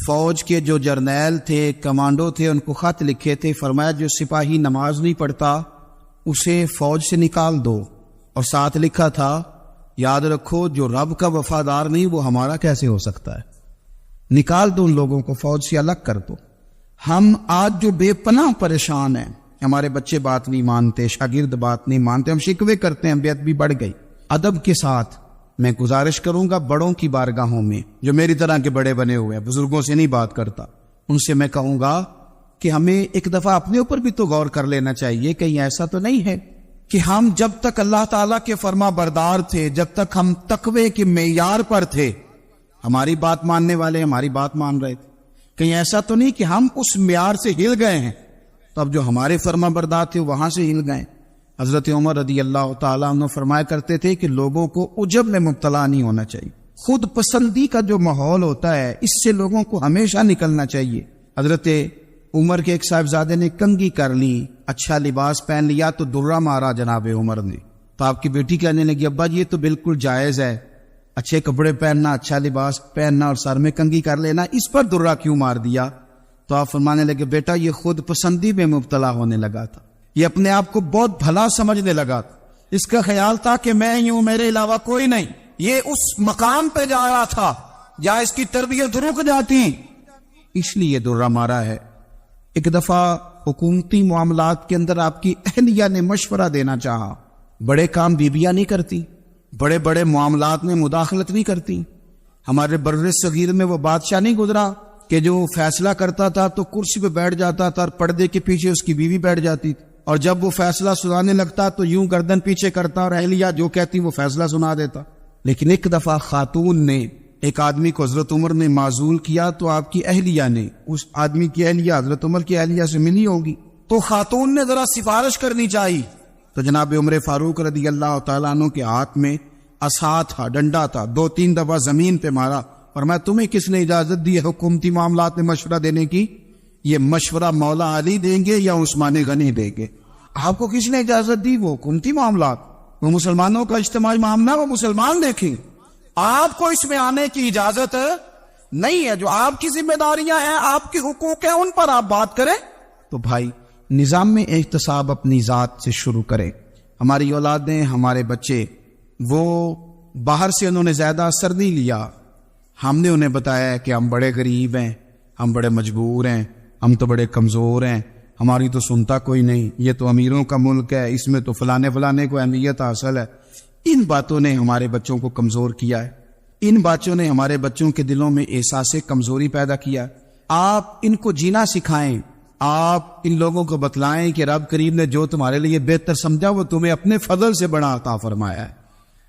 فوج کے جو جرنیل تھے، کمانڈو تھے، ان کو خط لکھے تھے، فرمایا جو سپاہی نماز نہیں پڑھتا اسے فوج سے نکال دو، اور ساتھ لکھا تھا یاد رکھو جو رب کا وفادار نہیں وہ ہمارا کیسے ہو سکتا ہے، نکال دو ان لوگوں کو، فوج سے الگ کر دو۔ ہم آج جو بے پناہ پریشان ہیں، ہمارے بچے بات نہیں مانتے، شاگرد بات نہیں مانتے، ہم شکوے کرتے ہیں، بے ادبی بڑھ گئی۔ ادب کے ساتھ میں گزارش کروں گا بڑوں کی بارگاہوں میں، جو میری طرح کے بڑے بنے ہوئے ہیں، بزرگوں سے نہیں بات کرتا، ان سے میں کہوں گا کہ ہمیں ایک دفعہ اپنے اوپر بھی تو غور کر لینا چاہیے، کہیں ایسا تو نہیں ہے کہ ہم جب تک اللہ تعالیٰ کے فرما بردار تھے، جب تک ہم تقوی کے معیار پر تھے، ہماری بات ماننے والے ہماری بات مان رہے تھے، کہیں ایسا تو نہیں کہ ہم اس معیار سے ہل گئے ہیں تو اب جو ہمارے فرما بردار تھے وہاں سے ہل گئے۔ حضرت عمر رضی اللہ تعالیٰ عنہ فرمایا کرتے تھے کہ لوگوں کو عجب میں مبتلا نہیں ہونا چاہیے، خود پسندی کا جو ماحول ہوتا ہے اس سے لوگوں کو ہمیشہ نکلنا چاہیے۔ حضرت عمر کے ایک صاحبزادے نے کنگھی کر لی، اچھا لباس پہن لیا تو درہ مارا جناب عمر نے، تو آپ کی بیٹی کہنے لگی ابا یہ تو بالکل جائز ہے، اچھے کپڑے پہننا، اچھا لباس پہننا اور سر میں کنگھی کر لینا، اس پر درہ کیوں مار دیا؟ تو آپ فرمانے لگے بیٹا یہ خود پسندی میں مبتلا ہونے لگا تھا، یہ اپنے آپ کو بہت بھلا سمجھنے لگا تھا، اس کا خیال تھا کہ میں ہی ہوں، میرے علاوہ کوئی نہیں، یہ اس مقام پہ جا رہا تھا جہاں اس کی تربیت رک جاتی، اس لیے درہ مارا ہے۔ ایک دفعہ حکومتی معاملات کے اندر آپ کی اہلیہ نے مشورہ دینا چاہا، بڑے کام بیویاں نہیں کرتی، بڑے بڑے معاملات میں مداخلت نہیں کرتی۔ ہمارے بر صغیر میں وہ بادشاہ نہیں گزرا کہ جو فیصلہ کرتا تھا تو کرسی پہ بیٹھ جاتا تھا اور پردے کے پیچھے اس کی بیوی بیٹھ جاتی تھی، اور جب وہ فیصلہ سنانے لگتا تو یوں گردن پیچھے کرتا اور اہلیہ جو کہتی وہ فیصلہ سنا دیتا۔ لیکن ایک دفعہ خاتون نے ایک آدمی کو حضرت عمر نے معزول کیا تو آپ کی اہلیہ نے اس آدمی کی اہلیہ حضرت عمر کی اہلیہ سے ملی ہوگی، تو خاتون نے ذرا سفارش کرنی چاہیے، تو جناب عمر فاروق رضی اللہ تعالیٰ عنہ کے ہاتھ میں عصا تھا، ڈنڈا تھا، 2-3 دفعہ زمین پہ مارا، اور میں تمہیں کس نے اجازت دی ہے حکومتی معاملات میں مشورہ دینے کی؟ یہ مشورہ مولا علی دیں گے یا عثمان غنی دیں گے؟ آپ کو کس نے اجازت دی؟ وہ حکومتی معاملات، وہ مسلمانوں کا اجتماعی معاملہ، وہ مسلمان دیکھیں، آپ کو اس میں آنے کی اجازت نہیں ہے۔ جو آپ کی ذمہ داریاں ہیں، آپ کے حقوق ہیں، ان پر آپ بات کریں۔ تو بھائی نظام میں احتساب اپنی ذات سے شروع کریں۔ ہماری اولادیں، ہمارے بچے، وہ باہر سے انہوں نے زیادہ اثر نہیں لیا، ہم نے انہیں بتایا کہ ہم بڑے غریب ہیں، ہم بڑے مجبور ہیں، ہم تو بڑے کمزور ہیں، ہماری تو سنتا کوئی نہیں، یہ تو امیروں کا ملک ہے، اس میں تو فلانے کو اہمیت حاصل ہے۔ ان باتوں نے ہمارے بچوں کو کمزور کیا ہے، ان باتوں نے ہمارے بچوں کے دلوں میں احساس کمزوری پیدا کیا۔ آپ ان کو جینا سکھائیں، آپ ان لوگوں کو بتلائیں کہ رب کریم نے جو تمہارے لیے بہتر سمجھا وہ تمہیں اپنے فضل سے بڑا عطا فرمایا ہے۔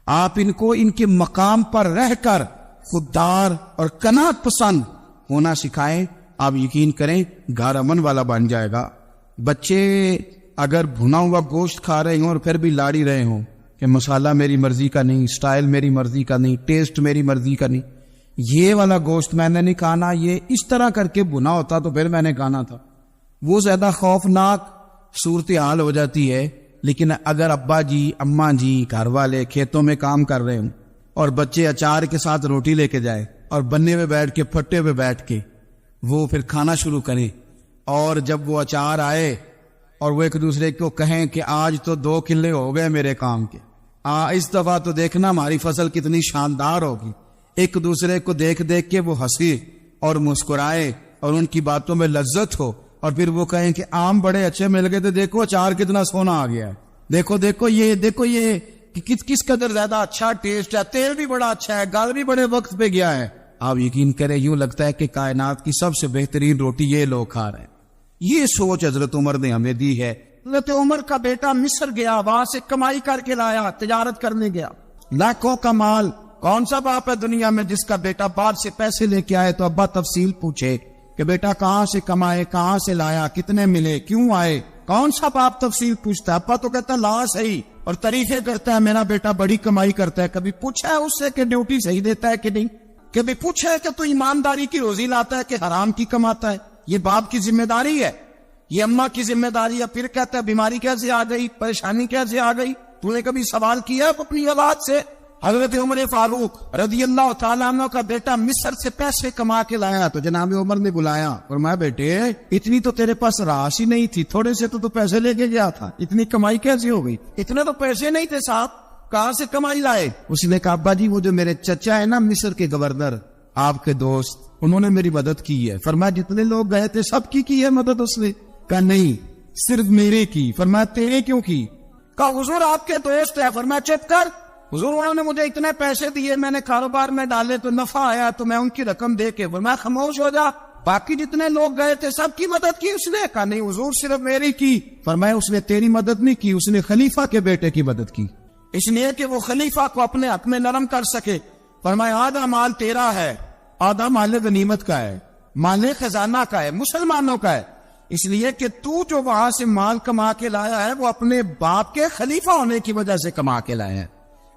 آپ ان کو ان کے مقام پر رہ کر خوددار اور قناعت پسند ہونا سکھائیں۔ آپ یقین کریں گھر امن والا بن جائے گا۔ بچے اگر بھنا ہوا گوشت کھا رہے ہوں اور پھر بھی لاڑی رہے ہوں کہ مسالہ میری مرضی کا نہیں، سٹائل میری مرضی کا نہیں، ٹیسٹ میری مرضی کا نہیں، یہ والا گوشت میں نے نہیں کھانا، یہ اس طرح کر کے بھنا ہوتا تو پھر میں نے کھانا تھا، وہ زیادہ خوفناک صورتحال ہو جاتی ہے۔ لیکن اگر ابا جی، اماں جی، گھر والے کھیتوں میں کام کر رہے ہوں اور بچے اچار کے ساتھ روٹی لے کے جائے اور بننے میں بیٹھ کے، پھٹے پہ بیٹھ کے وہ پھر کھانا شروع کریں، اور جب وہ اچار آئے اور وہ ایک دوسرے کو کہیں کہ آج تو 2 کلے ہو گئے میرے کام کے، اس دفعہ تو دیکھنا ہماری فصل کتنی شاندار ہوگی، ایک دوسرے کو دیکھ دیکھ کے وہ ہنسے اور مسکرائے اور ان کی باتوں میں لذت ہو، اور پھر وہ کہیں کہ آم بڑے اچھے مل گئے تھے، دیکھو اچار کتنا سونا آ گیا ہے، دیکھو یہ کہ کس قدر زیادہ اچھا ٹیسٹ ہے، تیل بھی بڑا اچھا ہے، گل بھی بڑے وقت پہ گیا ہے۔ آپ یقین کریں یوں لگتا ہے کہ کائنات کی سب سے بہترین روٹی یہ لوگ کھا رہے ہیں۔ یہ سوچ حضرت عمر نے ہمیں دی ہے۔ حضرت عمر کا بیٹا مصر گیا، وہاں سے کمائی کر کے لایا، تجارت کرنے گیا، لاکھوں کا مال۔ کون سا باپ ہے دنیا میں جس کا بیٹا باہر سے پیسے لے کے آئے تو ابا تفصیل پوچھے کہ بیٹا کہاں سے کمائے، کہاں سے لایا، کتنے ملے، کیوں آئے؟ کون سا باپ تفصیل پوچھتا ہے؟ ابا تو کہتا لا صحیح اور طریقے کرتا ہے، میرا بیٹا بڑی کمائی کرتا ہے۔ کبھی پوچھا ہے اس سے کہ ڈیوٹی صحیح دیتا ہے کہ نہیں؟ کبھی پوچھا ہے کہ تو ایمانداری کی روزی لاتا ہے کہ حرام کی کماتا ہے؟ یہ باپ کی ذمہ داری ہے، یہ اماں کی ذمہ داری ہے۔ پھر کہتا ہے بیماری کیسے آ گئی، پریشانی کیسے آ گئی؟ تو نے کبھی سوال کیا اپنی اولاد سے؟ حضرت عمر فاروق رضی اللہ تعالیٰ عنہ کا بیٹا مصر سے پیسے کما کے لایا تو جناب عمر نے بلایا، فرمایا بیٹے اتنی تو تیرے پاس راس ہی نہیں تھی، تھوڑے سے تو پیسے لے کے گیا تھا، اتنی کمائی کیسے ہو گئی؟ اتنے تو پیسے نہیں تھے صاحب، کہاں سے کمائی لائے؟ اس نے کہا ابا جی وہ جو میرے چچا ہے نا مصر کے گورنر، آپ کے دوست، انہوں نے میری مدد کی ہے۔ فرمایا جتنے لوگ گئے تھے سب کی ہے مدد اس نے؟ کہا نہیں صرف میرے کی۔ فرمایا تیرے کیوں کی؟ کہا حضور آپ کے دوست ہے۔ فرمایا چپ کر، حضور انہوں نے مجھے اتنے پیسے دیے، میں نے کاروبار میں ڈالے تو نفع آیا تو میں ان کی رقم دے کے۔ فرمایا خاموش ہو جا، باقی جتنے لوگ گئے تھے سب کی مدد کی اس نے؟ کہا نہیں حضور صرف میری کی۔ فرمایا اس نے تیری مدد نہیں کی، اس نے خلیفہ کے بیٹے کی مدد کی، اس لیے کہ وہ خلیفہ کو اپنے حق میں نرم کر سکے۔ فرمایا آدھا مال تیرا ہے، آدھا مال غنیمت کا ہے، مال خزانہ کا ہے، مسلمانوں کا ہے، اس لیے کہ تو جو وہاں سے مال کما کے لایا ہے وہ اپنے باپ کے خلیفہ ہونے کی وجہ سے کما کے لایا ہے،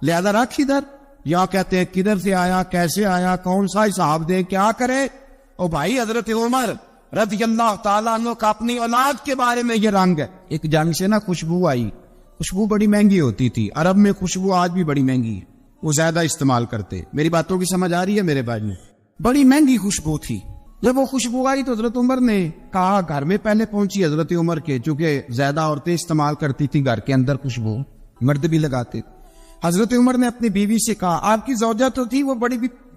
لہذا رکھ ادھر۔ یا کہتے ہیں کدھر سے آیا، کیسے آیا، کون سا حساب دے، کیا کرے؟ او بھائی حضرت عمر رضی اللہ تعالیٰ عنہ کا اپنی اولاد کے بارے میں یہ رنگ ہے۔ ایک جنگ سے نا خوشبو آئی، خوشبو بڑی مہنگی ہوتی تھی، عرب میں خوشبو آج بھی بڑی مہنگی ہے، وہ زیادہ استعمال کرتے۔ میری باتوں کی سمجھ آ رہی ہے میرے بھائی میں؟ بڑی مہنگی خوشبو تھی۔ جب وہ خوشبو آئی تو حضرت عمر نے کہا، گھر میں پہلے پہنچی حضرت عمر کے، چونکہ زیادہ عورتیں استعمال کرتی تھی گھر کے اندر خوشبو، مرد بھی لگاتے۔ حضرت عمر نے اپنی بیوی سے کہا، آپ کی زوجہ تو تھی وہ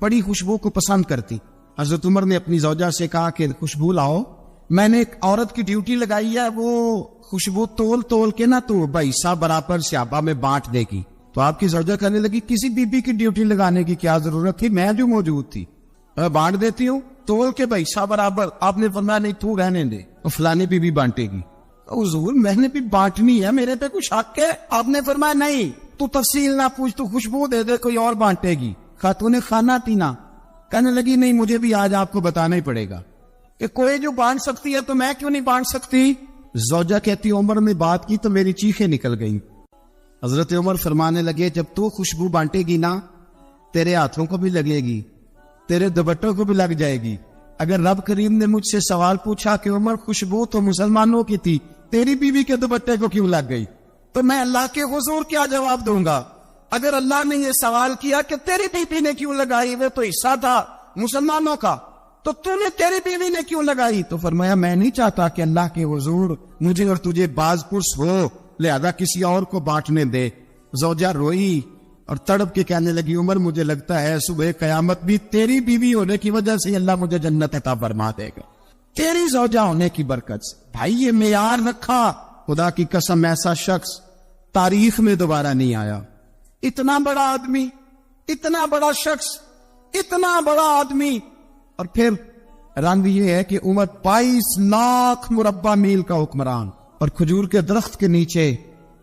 بڑی خوشبو کو پسند کرتی۔ حضرت عمر نے اپنی زوجہ سے کہا کہ خوشبو لاؤ، میں نے ایک عورت کی ڈیوٹی لگائی ہے، وہ خوشبو تول کے نا تو حصہ برابر صحابہ میں بانٹ دے گی۔ تو آپ کی زوجہ کہنے لگی کسی بی بی کی ڈیوٹی لگانے کی کیا ضرورت تھی، میں جو موجود تھی میں بانٹ دیتی ہوں تول کے حصہ برابر۔ آپ نے فرمایا نہیں تو رہنے دے، فلانے بی بی بانٹے گی۔ حضور میں نے بھی بانٹنی ہے، میرے پہ کچھ حق ہے؟ آپ نے فرمایا نہیں تو تفصیل نہ پوچھ، تو خوشبو دے دے، کوئی اور بانٹے گی۔ خاتون خانہ تھی نا، کہنے لگی نہیں مجھے بھی آج آپ کو بتانا ہی پڑے گا کہ کوئی جو بانٹ سکتی ہے تو میں کیوں نہیں بانٹ سکتی؟ زوجہ کہتی عمر نے بات کی تو میری چیخیں نکل گئیں. حضرت عمر فرمانے لگے جب تو خوشبو بانٹے گی نا تیرے ہاتھوں کو بھی لگے گی, تیرے دوپٹوں کو بھی لگ جائے گی. اگر رب کریم نے مجھ سے سوال پوچھا کہ عمر خوشبو تو مسلمانوں کی تھی, تیری بیوی کے دوپٹے کو کیوں لگ گئی, تو میں اللہ کے حضور کیا جواب دوں گا؟ اگر اللہ نے یہ سوال کیا کہ تیری بیوی نے کیوں لگائی, وہ تو حصہ تھا مسلمانوں کا, تو نے تیری بیوی نے کیوں لگائی؟ تو فرمایا میں نہیں چاہتا کہ اللہ کے حضور مجھے اور تجھے باز پرس ہو, لہذا کسی اور کو بانٹنے دے. زوجہ روئی اور تڑپ کے کہنے لگی عمر مجھے لگتا ہے صبح قیامت بھی تیری بیوی ہونے کی وجہ سے اللہ مجھے جنت عطا فرما دے گا, تیری زوجہ ہونے کی برکت سے. بھائی یہ معیار رکھا, خدا کی قسم ایسا شخص تاریخ میں دوبارہ نہیں آیا. اتنا بڑا آدمی, اتنا بڑا شخص, اتنا بڑا آدمی, اور پھر رنگ یہ ہے کہ عمر 22 لاکھ مربع میل کا حکمران, اور کھجور کے درخت کے نیچے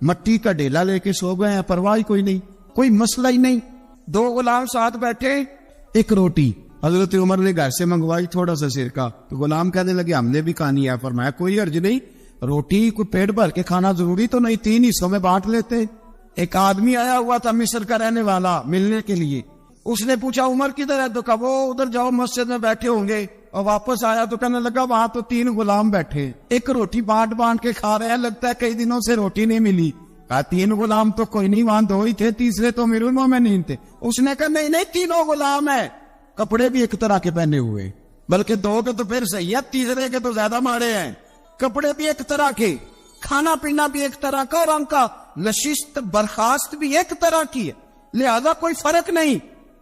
مٹی کا ڈیلا لے کے سو گئے ہیں, پرواہ کوئی نہیں, کوئی مسئلہ ہی نہیں. 2 غلام ساتھ بیٹھے, ایک روٹی حضرت عمر نے گھر سے منگوائی, تھوڑا سا سرکہ, تو غلام کہنے لگے ہم نے بھی کھانی ہے. فرمایا کوئی حرج نہیں, روٹی کوئی پیٹ بھر کے کھانا ضروری تو نہیں, 3 حصوں میں بانٹ لیتے. ایک آدمی آیا ہوا تھا مصر کا رہنے والا ملنے کے لیے, اس نے پوچھا عمر کدھر ہے, تو کہا وہ ادھر جاؤ مسجد میں بیٹھے ہوں گے, اور واپس آیا تو کہنے لگا وہاں تو 3 غلام بیٹھے, ایک روٹی بانٹ بانٹ کے کھا رہے ہیں, لگتا ہے کئی دنوں سے روٹی نہیں ملی. کہا 3 غلام تو کوئی نہیں, وہاں 2 ہی تھے, تیسرے تو میرے میں نہیں تھے. اس نے کہا نہیں 3 غلام ہیں, کپڑے بھی ایک طرح کے پہنے ہوئے, بلکہ 2 کے تو پھر صحیح ہے, تیسرے کے تو زیادہ مارے ہیں. کپڑے بھی ایک طرح کے, کھانا پینا بھی ایک طرح کا, اور ان کا نشست برخاست بھی ایک طرح کی ہے, لہذا کوئی فرق نہیں.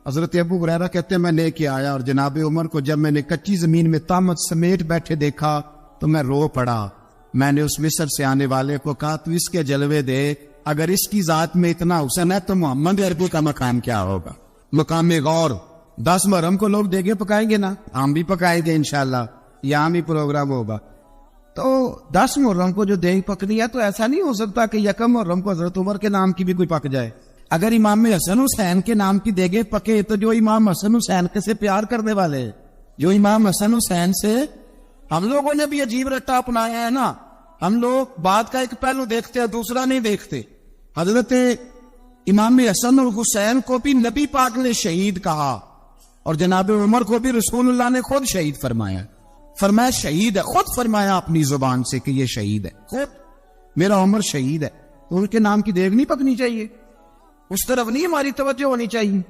حضرت ابو ہریرہ کہتے ہیں میں لے کے آیا, اور جناب عمر کو جب میں نے کچی زمین میں تامت سمیٹ بیٹھے دیکھا تو میں رو پڑا. میں نے اس مصر سے آنے والے کو کہا تو اس کے جلوے دے, اگر اس کی ذات میں اتنا حسن ہے تو محمد عربی کا مقام کیا ہوگا؟ مقام غور. 10 محرم کو لوگ دیگے پکائیں گے نا, ہم بھی پکائیں گے انشاءاللہ, یہاں بھی پروگرام ہوگا. تو 10 محرم کو جو دیگ پکنی ہے تو ایسا نہیں ہو سکتا کہ 1 محرم کو حضرت عمر کے نام کی بھی کوئی پک جائے. اگر امام حسن حسین کے نام کی دیگیں پکے تو جو امام حسن حسین کے سے پیار کرنے والے, جو امام حسن حسین سے, ہم لوگوں نے بھی عجیب رٹا اپنایا ہے نا, ہم لوگ بات کا ایک پہلو دیکھتے ہیں دوسرا نہیں دیکھتے. حضرت امام حسن اور حسین کو بھی نبی پاک نے شہید کہا, اور جناب عمر کو بھی رسول اللہ نے خود شہید فرمایا. فرمایا شہید ہے, خود فرمایا اپنی زبان سے کہ یہ شہید ہے, خود میرا عمر شہید ہے. تو ان کے نام کی دیگ نہیں پکنی چاہیے, اس طرف نہیں ہماری توجہ ہونی چاہیے.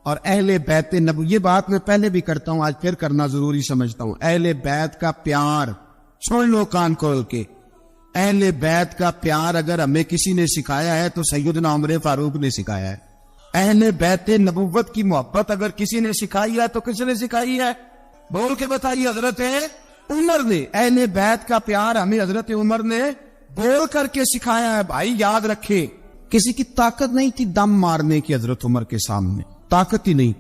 اور اہل بیت نبوی, یہ بات میں پہلے بھی کرتا ہوں, آج پھر کرنا ضروری سمجھتا ہوں. اہل بیت کا پیار سن لو کان کھول کے, اہل بیت کا پیار اگر ہمیں کسی نے سکھایا ہے تو سیدنا عمر فاروق نے سکھایا ہے. اہل بیت نبوت کی محبت اگر کسی نے سکھائی ہے تو کس نے سکھائی ہے؟ بول کے بتائیے. حضرت عمر نے. اہل بیت کا پیار ہمیں حضرت عمر نے بول کر کے سکھایا ہے. بھائی یاد رکھے, کسی کی طاقت نہیں تھی دم مارنے کی حضرت عمر کے سامنے, طاقت ہی نہیں.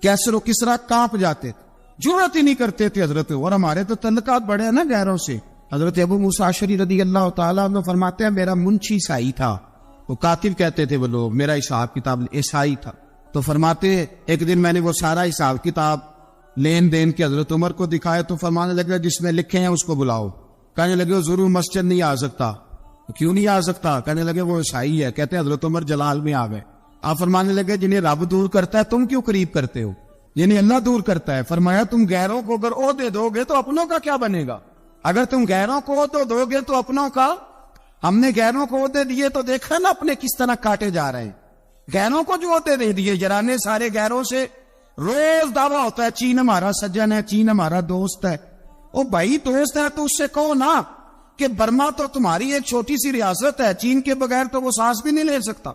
کیسر و کسرا کانپ جاتے تھے, جرأت ہی نہیں کرتے تھے حضرت. اور ہمارے تو تعلقات بڑے ہیں نا غیروں سے. حضرت ابو موسیٰ اشعری رضی اللہ تعالیٰ عنہ فرماتے ہیں میرا منشی عیسائی تھا, وہ کاتب کہتے تھے وہ لوگ, میرا حساب کتاب عیسائی تھا. تو فرماتے ایک دن میں نے وہ سارا حساب کتاب لین دین کے حضرت عمر کو دکھائے تو فرمانے لگے جس میں لکھے ہیں اس کو بلاؤ. کہنے لگے وہ ضرور مسجد نہیں آ سکتا. کیوں نہیں آ سکتا؟ کہنے لگے وہ عیسائی ہے. کہتے ہیں حضرت عمر جلال میں آ گئے. آپ فرمانے لگے جنہیں رب دور کرتا ہے تم کیوں قریب کرتے ہو؟ یعنی اللہ دور کرتا ہے. فرمایا تم غیروں کو اگر عہدے دو گے تو اپنوں کا کیا بنے گا؟ اگر تم غیروں کو عہدے دو گے تو اپنوں کا. ہم نے غیروں کو عہدے دیے تو دیکھا نا اپنے کس طرح کاٹے جا رہے ہیں. غیروں کو جو عہدے دے دیے, جرانے سارے غیروں سے روز دعویٰ ہوتا ہے چین ہمارا سجن ہے, چین ہمارا دوست ہے. او بھائی دوست ہے تو اس سے کہو نا کہ برما تو تمہاری ایک چھوٹی سی ریاست ہے, چین کے بغیر تو وہ سانس بھی نہیں لے سکتا.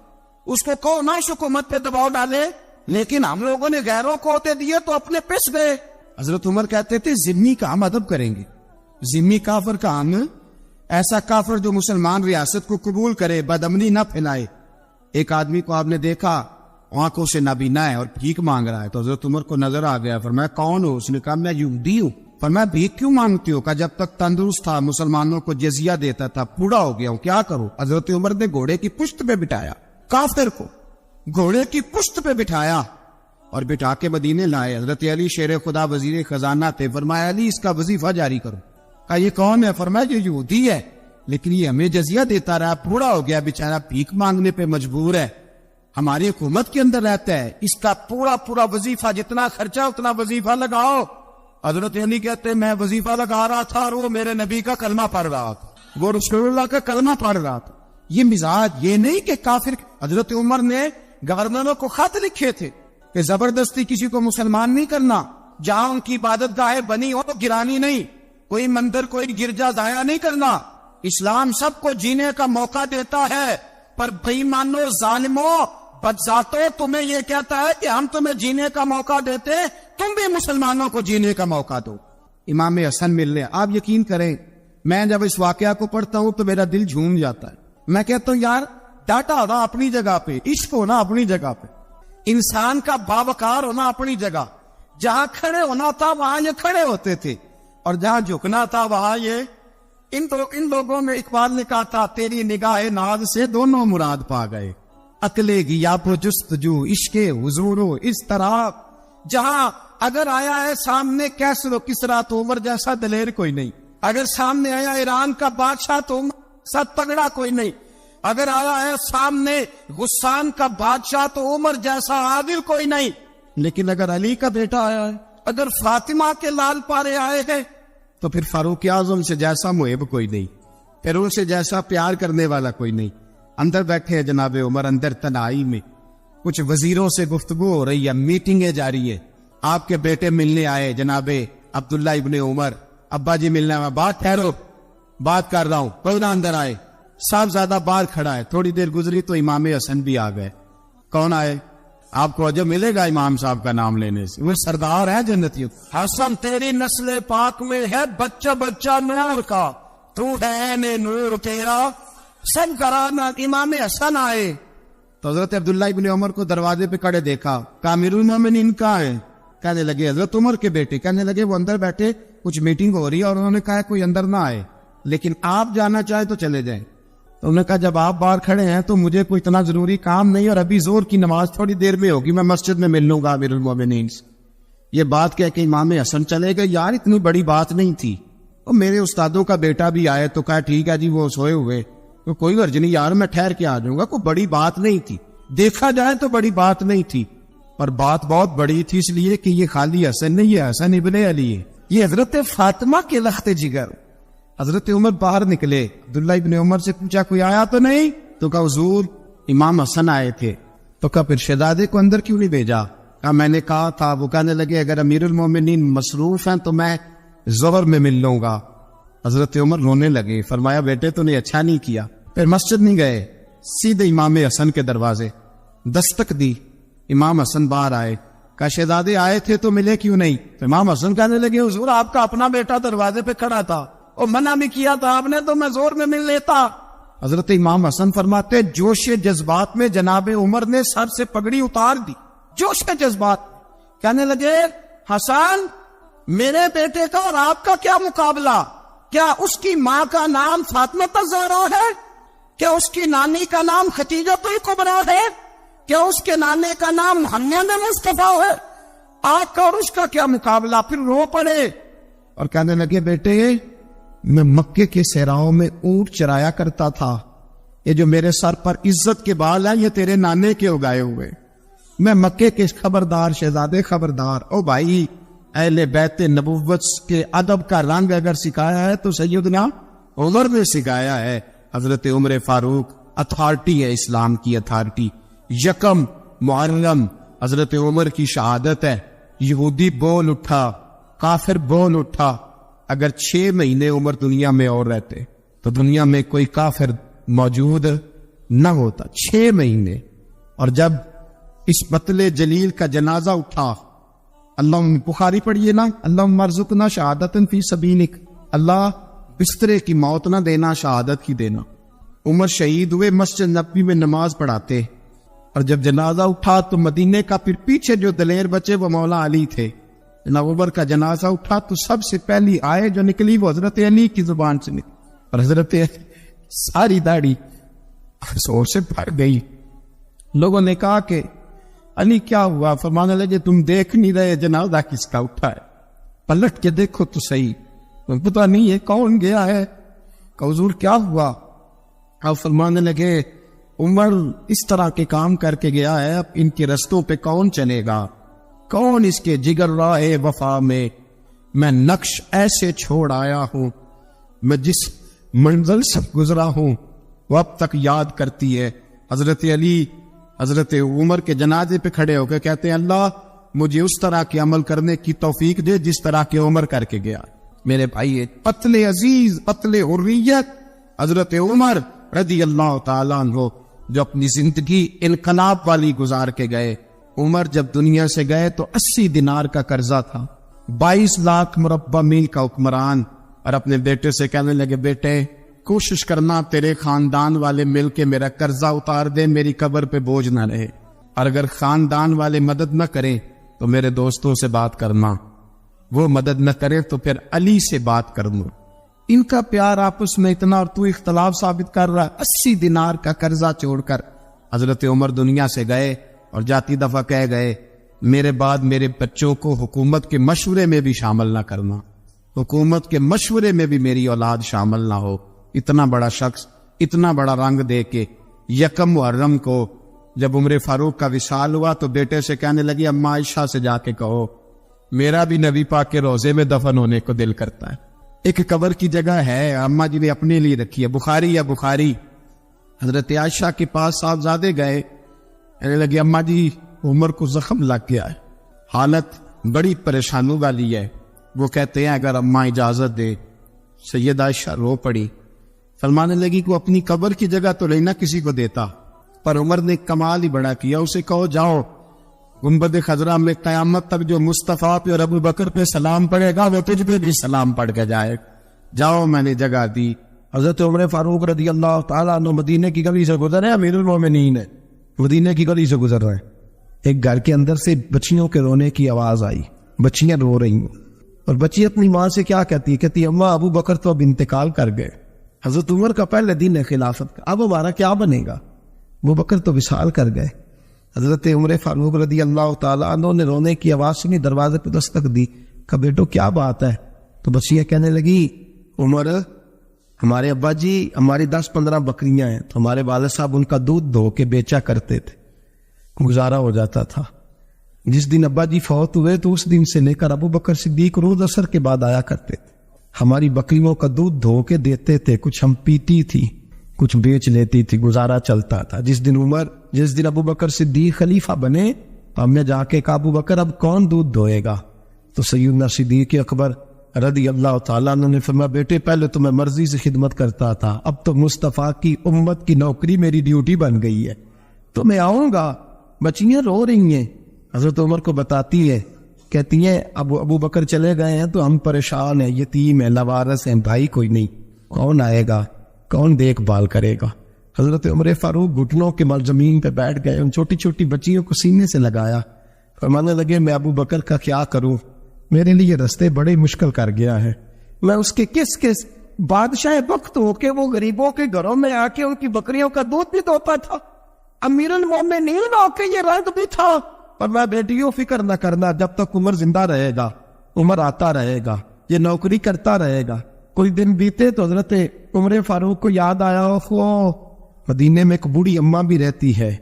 اس کو کہو نا اس حکومت پہ دباؤ ڈالے. لیکن ہم لوگوں نے غیروں کو ہوتے دیے تو اپنے پس گئے. حضرت عمر کہتے تھے ذمی کا ہم ادب کریں گے. ذمی کافر کا ہم, ایسا کافر جو مسلمان ریاست کو قبول کرے, بدامنی نہ پھیلائے. ایک آدمی کو آپ نے دیکھا آنکھوں سے نابینا ہے اور بھیک مانگ رہا ہے, تو حضرت عمر کو نظر آ گیا. فرمایا کون ہو؟ اس نے کہا میں یہودی ہوں. فرمایا بھیک کیوں مانگتی ہو؟ کہا جب تک تندرست تھا مسلمانوں کو جزیہ دیتا تھا, بوڑھا ہو گیا ہوں کیا کروں. حضرت عمر نے گھوڑے کی پشت پہ بٹھایا, کافر کو گھوڑے کی پشت پہ بٹھایا اور بٹھا کے مدینے لائے. حضرت علی شیر خدا وزیر خزانہ تھے. فرمایا علی اس کا وظیفہ جاری کرو. کہا یہ کون ہے؟ فرمایا یہ یہودی ہے لیکن یہ ہمیں جزیہ دیتا رہا, بوڑھا ہو گیا بیچارہ, بھیک مانگنے پہ مجبور ہے, ہماری حکومت کے اندر رہتا ہے, اس کا پورا وظیفہ جتنا خرچہ اتنا وظیفہ لگاؤ. حضرت علی کہتے ہیں میں وظیفہ لگا رہا تھا اور وہ میرے نبی کا کلمہ پڑھ رہا تھا, وہ رسول اللہ کا کلمہ پڑھ رہا تھا. یہ مزاج, یہ نہیں کہ کافر. حضرت عمر نے گورنروں کو خط لکھے تھے کہ زبردستی کسی کو مسلمان نہیں کرنا, جہاں ان کی عبادت گاہیں بنی ہو تو گرانی نہیں, کوئی مندر کوئی گرجا ضائع نہیں کرنا. اسلام سب کو جینے کا موقع دیتا ہے, پر بے ایمانو ظالمو بدذاتو تمہیں یہ کہتا ہے کہ ہم تمہیں جینے کا موقع دیتے, تم بھی مسلمانوں کو جینے کا موقع دو. امام حسن ملنے, آپ یقین کریں میں جب اس واقعہ کو پڑھتا ہوں تو میرا دل جھوم جاتا ہے. میں کہتا ہوں یار ڈاٹا ہونا اپنی جگہ پہ, عشق ہونا اپنی جگہ پہ, انسان کا باوقار ہونا اپنی جگہ. جہاں کھڑے ہونا تھا وہاں یہ کھڑے ہوتے تھے, اور جہاں جھکنا تھا وہاں یہ. ان لوگوں میں اقبال نے کہا تھا تیری نگاہ ناز سے دونوں مراد پا گئے, عقلِ غیاب و جستجو عشق حضور و اس طرح. جہاں اگر آیا ہے سامنے کیسر و کسرا تو عمر جیسا دلیر کوئی نہیں, اگر سامنے آیا ایران کا بادشاہ تو عمر جیسا تگڑا کوئی نہیں, اگر آیا ہے سامنے غسان کا بادشاہ تو عمر جیسا عادل کوئی نہیں. لیکن اگر علی کا بیٹا آیا ہے, اگر فاطمہ کے لال پارے آئے ہیں تو پھر فاروق اعظم سے جیسا محب کوئی نہیں, پھر ان سے جیسا پیار کرنے والا کوئی نہیں. اندر بیٹھے ہیں جناب عمر, اندر تنہائی میں کچھ وزیروں سے گفتگو ہو رہی ہے, میٹنگیں جاری ہے. آپ کے بیٹے ملنے آئے جناب عبداللہ ابن عمر, ابا جی ملنے آئے, بات ٹھہرو بات کر رہا ہوں, کوئی نہ اندر آئے. صاحبزادہ باہر کھڑا ہے, تھوڑی دیر گزری تو امام حسن بھی آ گئے. کون آئے؟ آپ کو عجب ملے گا امام صاحب کا نام لینے سے, وہ سردار ہے جنتیوں. حسن تیری نسل پاک میں ہے بچہ بچہ نور کا, تو ہے نے نور تیرا سب کرانا. امام حسن آئے تو حضرت عبداللہ ابن عمر کو دروازے پہ کڑے دیکھا. امیر المومنین کہاں ہے؟ کہنے لگے حضرت عمر کے بیٹے. کہنے لگے وہ اندر بیٹھے, کچھ میٹنگ ہو رہی ہے اور انہوں نے کہا کوئی اندر نہ آئے, لیکن آپ جانا چاہے تو چلے جائیں. تو انہوں نے کہا جب آپ باہر کھڑے ہیں تو مجھے کوئی اتنا ضروری کام نہیں, اور ابھی زور کی نماز تھوڑی دیر میں ہوگی, میں مسجد میں مل لوں گا امیر المومنین سے. یہ بات کہہ کے امام حسن چلے گئے. یار اتنی بڑی بات نہیں تھی, اور میرے استادوں کا بیٹا بھی آئے تو کہا ٹھیک ہے جی وہ سوئے ہوئے, تو کوئی غرض نہیں یار میں ٹھہر کے آ جاؤں گا, کوئی بڑی بات نہیں تھی. دیکھا جائے تو بڑی بات نہیں تھی, پر بات بہت بڑی تھی, اس لیے کہ یہ خالی حسن نہیں ہے, حسن ابن علی ہے, یہ حضرت فاطمہ کے لخت جگر. حضرت عمر باہر نکلے, عبداللہ ابن عمر سے پوچھا کوئی آیا تو نہیں؟ تو کہا حضور امام حسن آئے تھے. تو کہا پھر شہزادے کو اندر کیوں نہیں بھیجا؟ کہا میں نے کہا تھا. وہ کہنے لگے اگر امیر المومنین مصروف ہیں تو میں ظہر میں مل لوں گا. حضرت عمر رونے لگے, فرمایا بیٹے تو نے اچھا نہیں کیا. پھر مسجد نہیں گئے, سیدھے امام حسن کے دروازے دستک دی. امام حسن باہر آئے, کہا شہزادے آئے تھے تو ملے کیوں نہیں؟ تو امام حسن کہنے لگے حضور آپ کا اپنا بیٹا دروازے پہ کھڑا تھا, اور منع بھی کیا تھا آپ نے, تو میں زور میں مل لیتا. حضرت امام حسن فرماتے جوش جذبات میں جناب عمر نے سر سے پگڑی اتار دی, جوش کے جذبات. کہنے لگے حسن میرے بیٹے کا اور آپ کا کیا مقابلہ؟ کیا اس کی ماں کا نام فاطمہ الزہرا ہے؟ کیا اس کی نانی کا نام خدیجہ الکبریٰ ہے؟ کیا اس کے نانے کا نام محمد مصطفیٰ ہے؟ آپ کا اور اس کا کیا مقابلہ؟ پھر رو پڑے اور کہنے لگے بیٹے میں مکے کے صحراؤں میں اونٹ چرایا کرتا تھا, یہ جو میرے سر پر عزت کے بال ہیں یہ تیرے نانے کے اگائے ہوئے. میں مکے کے خبردار شہزادے خبردار. او بھائی اہل بیت نبوت کے ادب کا رنگ اگر سکھایا ہے تو سیدنا عمر نے سکھایا ہے. حضرت عمر فاروق اتھارٹی ہے, اسلام کی اتھارٹی. یکم محرم حضرت عمر کی شہادت ہے. یہودی بول اٹھا, کافر بول اٹھا. اگر 6 مہینے عمر دنیا میں اور رہتے تو دنیا میں کوئی کافر موجود نہ ہوتا. 6 مہینے. اور جب اس بطل جلیل کا جنازہ اٹھا, اللہ بخاری پڑھیے نا, اللہ ارزقنا شہادت فی سبیلک, اللہ بسترے کی موت نہ دینا, شہادت کی دینا. عمر شہید ہوئے, مسجد نبوی میں نماز پڑھاتے, اور جب جنازہ اٹھا تو مدینے کا پھر پیچھے جو دلیر بچے وہ مولا علی تھے. جناب عمر کا جنازہ اٹھا تو سب سے پہلی آئے جو نکلی وہ حضرت علی کی زبان سے نکلی, اور حضرت ساری داڑھی زور سے بھر گئی. لوگوں نے کہا کہ علی کیا ہوا؟ فرمانے لگے تم دیکھ نہیں رہے جنازہ کس کا اٹھا ہے؟ پلٹ کے دیکھو تو صحیح، پتہ نہیں ہے کون گیا ہے۔ کہ حضور کیا ہوا؟ آپ فرمانے لگے عمر اس طرح کے کام کر کے گیا ہے، اب ان کے رستوں پہ کون چلے گا؟ کون اس کے جگر راہ وفا میں نقش ایسے چھوڑ آیا ہوں، میں جس منزل سے گزرا ہوں وہ اب تک یاد کرتی ہے۔ حضرت علی حضرت عمر کے جنازے پہ کھڑے ہو کے کہتے ہیں اللہ مجھے اس طرح کے عمل کرنے کی توفیق دے جس طرح کے عمر کر کے گیا۔ میرے بھائی قتل عزیز، قتل حریت، حضرت عمر رضی اللہ تعالیٰ عنہ جو اپنی زندگی انقلاب والی گزار کے گئے۔ عمر جب دنیا سے گئے تو 80 دینار کا قرضہ تھا، 22 لاکھ مربع میل کا حکمران، اور اپنے بیٹے سے کہنے لگے بیٹے کوشش کرنا تیرے خاندان والے مل کے میرا قرضہ اتار دے، میری قبر پہ بوجھ نہ رہے، اور اگر خاندان والے مدد نہ کریں تو میرے دوستوں سے بات کرنا، وہ مدد نہ کریں تو پھر علی سے بات کرنا۔ ان کا پیار آپس میں اتنا، اور تو اختلاف ثابت کر رہا ہے۔ 80 دینار کا قرضہ چھوڑ کر حضرت عمر دنیا سے گئے اور جاتی دفعہ کہہ گئے میرے بعد میرے بچوں کو حکومت کے مشورے میں بھی شامل نہ کرنا، حکومت کے مشورے میں بھی میری اولاد شامل نہ ہو۔ اتنا بڑا شخص اتنا بڑا رنگ دے کے یکم محرم کو جب عمر فاروق کا وصال ہوا تو بیٹے سے کہنے لگی اماں عائشہ سے جا کے کہو میرا بھی نبی پاک کے روزے میں دفن ہونے کو دل کرتا ہے۔ ایک قبر کی جگہ ہے اماں جی نے اپنے لیے رکھی ہے، بخاری یا بخاری۔ حضرت عائشہ کے پاس صاحبزادے گئے، کہنے لگے اماں جی عمر کو زخم لگ گیا ہے، حالت بڑی پریشانی والی ہے۔ وہ کہتے ہیں اگر اماں اجازت دے۔ سید عائشہ رو پڑی، فرمانے لگی کہ اپنی قبر کی جگہ تو لینا کسی کو دیتا، پر عمر نے کمال ہی بڑا کیا، اسے کہو جاؤ گنبد خضرا میں قیامت تک جو مصطفیٰ پہ اور ابو بکر پہ سلام پڑے گا وہ تجھ پہ بھی سلام پڑھ کے جائے، جاؤ میں نے جگہ دی۔ حضرت عمر فاروق رضی اللہ تعالیٰ عنہ مدینے کی گلی سے گزر رہے، امیر المومنین ہے، مدینے کی گلی سے گزر رہے، ایک گھر کے اندر سے بچیوں کے رونے کی آواز آئی، بچیاں رو رہی ہیں، اور بچی اپنی ماں سے کیا کہتی ہے؟ کہتی اماں ابو بکر تو اب انتقال کر گئے، حضرت عمر کا پہلے دن ہے خلافت کا، اب ہمارا کیا بنے گا؟ ابو بکر تو وصال کر گئے۔ حضرت عمر فاروق رضی اللہ تعالیٰ عنہ نے رونے کی آواز سنی، دروازے پہ دستک دی، کہا بیٹو کیا بات ہے؟ تو بچیاں کہنے لگی عمر ہمارے ابا جی ہماری 10-15 بکریاں ہیں، تو ہمارے والد صاحب ان کا دودھ دھو کے بیچا کرتے تھے، گزارا ہو جاتا تھا۔ جس دن ابا جی فوت ہوئے تو اس دن سے لے کر ابو بکر صدیق روز عصر کے بعد آیا کرتے تھے، ہماری بکریوں کا دودھ دھو کے دیتے تھے، کچھ ہم پیتی تھی کچھ بیچ لیتی تھی، گزارا چلتا تھا۔ جس دن ابو بکر صدیق خلیفہ بنے ہم نے جا کے کہا ابو بکر اب کون دودھ دھوئے گا؟ تو سیدنا صدیق اکبر رضی اللہ تعالیٰ عنہ نے فرمایا بیٹے پہلے تو میں مرضی سے خدمت کرتا تھا، اب تو مصطفیٰ کی امت کی نوکری میری ڈیوٹی بن گئی ہے، تو میں آؤں گا۔ بچیاں رو رہی ہیں، حضرت عمر کو بتاتی ہے، کہتی ہیں ابو بکر چلے گئے ہیں تو ہم پریشان ہیں، یتیم ہیں، لاوارث ہیں، بھائی کوئی نہیں، کون آئے گا، کون دیکھ بھال کرے گا؟ حضرت عمر فاروق گھٹنوں کے مال زمین پہ بیٹھ گئے، ان چھوٹی چھوٹی بچیوں کو سینے سے لگایا، فرمانے لگے میں ابو بکر کا کیا کروں، میرے لیے رستے بڑے مشکل کر گیا ہے، میں اس کے کس بادشاہ وقت ہو کے وہ غریبوں کے گھروں میں آ کے ان کی بکریوں کا دودھ بھی دھوتا تھا، امیر المومنین ہو کے یہ رنگ بھی تھا، پر میں بیٹیوں فکر نہ کرنا، جب تک عمر زندہ رہے گا، عمر آتا رہے گا، یہ نوکری کرتا رہے گا۔ کوئی دن بیتے تو حضرت عمر فاروق کو یاد آیا مدینے میں ایک بوڑھی اماں بھی رہتی ہے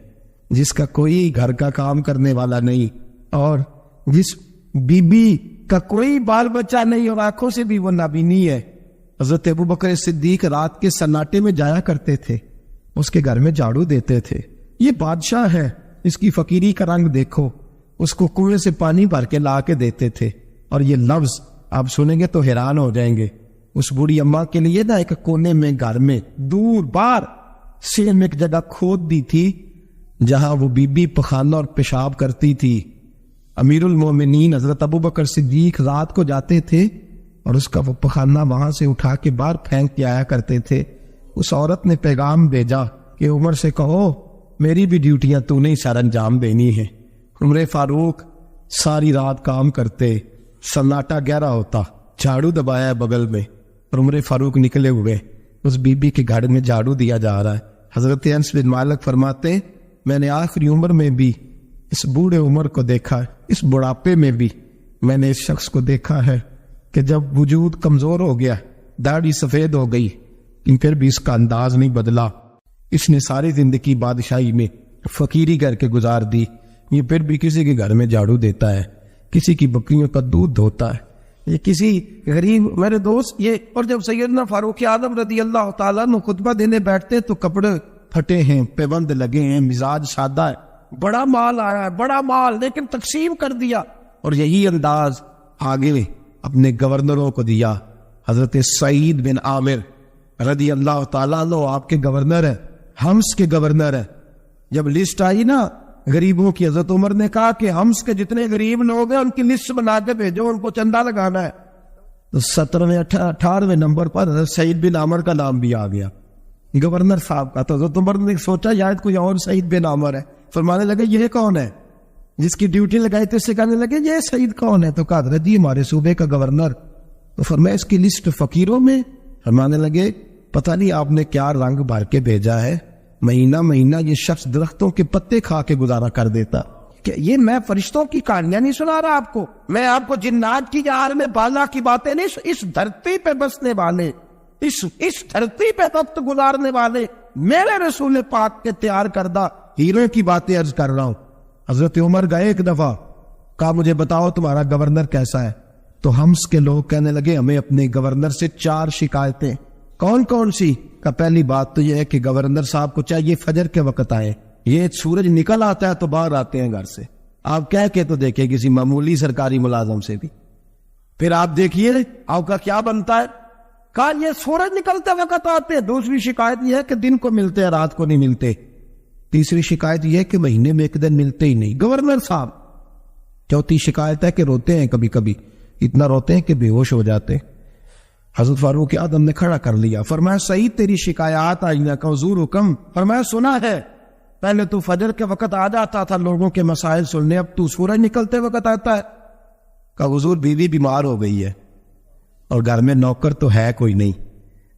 جس کا کوئی گھر کا کام کرنے والا نہیں، اور جس بی بی کا کوئی بال بچہ نہیں اور آنکھوں سے بھی وہ نابینی ہے۔ حضرت ابو بکر صدیق رات کے سناٹے میں جایا کرتے تھے، اس کے گھر میں جھاڑو دیتے تھے، یہ بادشاہ ہے، اس کی فقیری کا رنگ دیکھو، اس کو کنویں سے پانی بھر کے لا کے دیتے تھے، اور یہ لفظ آپ سنیں گے تو حیران ہو جائیں گے۔ اس بوڑھی اماں کے لیے نا ایک کونے میں گھر میں دور بار سیل میں ایک جگہ کھود دی تھی جہاں وہ بی بی پخانہ اور پیشاب کرتی تھی۔ امیر المومنین حضرت ابو بکر صدیق رات کو جاتے تھے اور اس کا وہ پخانہ وہاں سے اٹھا کے باہر پھینک کے آیا کرتے تھے۔ اس عورت نے پیغام بھیجا کہ عمر سے کہو میری بھی ڈیوٹیاں تو نہیں سر انجام دینی ہے۔ عمر فاروق ساری رات کام کرتے، سناٹا گہرا ہوتا، جھاڑو دبایا بغل میں، اور عمر فاروق نکلے ہوئے، اس بی بی کے گھر میں جھاڑو دیا جا رہا ہے۔ حضرت انس بن مالک فرماتے میں نے آخری عمر میں بھی اس بوڑھے عمر کو دیکھا ہے، اس بڑھاپے میں بھی میں نے اس شخص کو دیکھا ہے کہ جب وجود کمزور ہو گیا، داڑھی سفید ہو گئی، لیکن پھر بھی اس کا انداز نہیں بدلا۔ اس نے ساری زندگی بادشاہی میں فقیری کر کے گزار دی، یہ پھر بھی کسی کے گھر میں جھاڑو دیتا ہے، کسی کی بکریوں کا دودھ دھوتا ہے، یہ کسی غریب میرے دوست یہ۔ اور جب سیدنا فاروق اعظم رضی اللہ تعالیٰ نے خطبہ دینے بیٹھتے تو کپڑے پھٹے ہیں، پیبند لگے ہیں، مزاج سادہ ہے، بڑا مال آیا ہے، بڑا مال، لیکن تقسیم کر دیا۔ اور یہی انداز آگے اپنے گورنروں کو دیا۔ حضرت سعید بن عامر رضی اللہ تعالیٰ عنہ آپ کے گورنر ہیں، حمص کے گورنر ہیں۔ جب لسٹ آئی نا غریبوں کی، حضرت عمر نے کہا کہ حمص کے جتنے غریب لوگ ہیں ان کی لسٹ بنا کے بھیجو، ان کو چندہ لگانا ہے۔ تو 17ویں 18ویں نمبر پر حضرت سعید بن عامر کا نام بھی آ گیا، گورنر صاحب کا۔ تو حضرت عمر نے سوچا شاید کوئی اور سعید بن عامر ہے، فرمانے لگے یہ کون ہے؟ جس کی ڈیوٹی لگائی تھی اس سے کہنے لگے یہ سعید کون ہے؟ تو کہا حضرت جی ہمارے صوبے کا گورنر۔ تو فرمایا اس کی لسٹ فقیروں میں؟ فرمانے لگے پتہ نہیں آپ نے کیا رنگ بھر کے بھیجا ہے، مہینہ مہینہ یہ شخص درختوں کے پتے کھا کے گزارا کر دیتا۔ کہ یہ میں فرشتوں کی کہانیاں نہیں سنا رہا آپ کو، میں آپ کو جنات کی جہار میں بالا کی باتیں نہیں، اس دھرتی پہ بسنے والے، اس دھرتی پہ وقت گزارنے والے میرے رسول پاک کے تیار کردہ ہیروں کی باتیں عرض کر رہا ہوں۔ حضرت عمر گئے ایک دفعہ، کہا مجھے بتاؤ تمہارا گورنر کیسا ہے؟ تو حمص کے لوگ کہنے لگے ہمیں اپنے گورنر سے 4 شکایتیں۔ کون کون سی؟ کا پہلی بات تو یہ ہے کہ گورنر صاحب کو چاہیے فجر کے وقت آئے، یہ سورج نکل آتا ہے تو باہر آتے ہیں گھر سے، آپ کہہ کے تو دیکھیں کسی معمولی سرکاری ملازم سے بھی، پھر آپ دیکھیے آپ کا کیا بنتا ہے۔ کہا یہ سورج نکلتے وقت آتے ہیں۔ دوسری شکایت یہ ہے کہ دن کو ملتے ہیں رات کو نہیں ملتے۔ تیسری شکایت یہ ہے کہ مہینے میں ایک دن ملتے ہی نہیں گورنر صاحب۔ چوتھی شکایت ہے کہ روتے ہیں، کبھی کبھی اتنا روتے ہیں کہ بے ہوش ہو جاتے ہیں۔ حضرت فاروق اعظم نے کھڑا کر لیا، فرمایا سعید تیری شکایات آئینہ کا حضور حکم۔ فرمایا سنا ہے، پہلے تو فجر کے وقت آ جاتا تھا لوگوں کے مسائل سننے، اب تو سورج نکلتے وقت آتا ہے۔ کہا حضور بیوی بیمار ہو گئی ہے اور گھر میں نوکر تو ہے کوئی نہیں،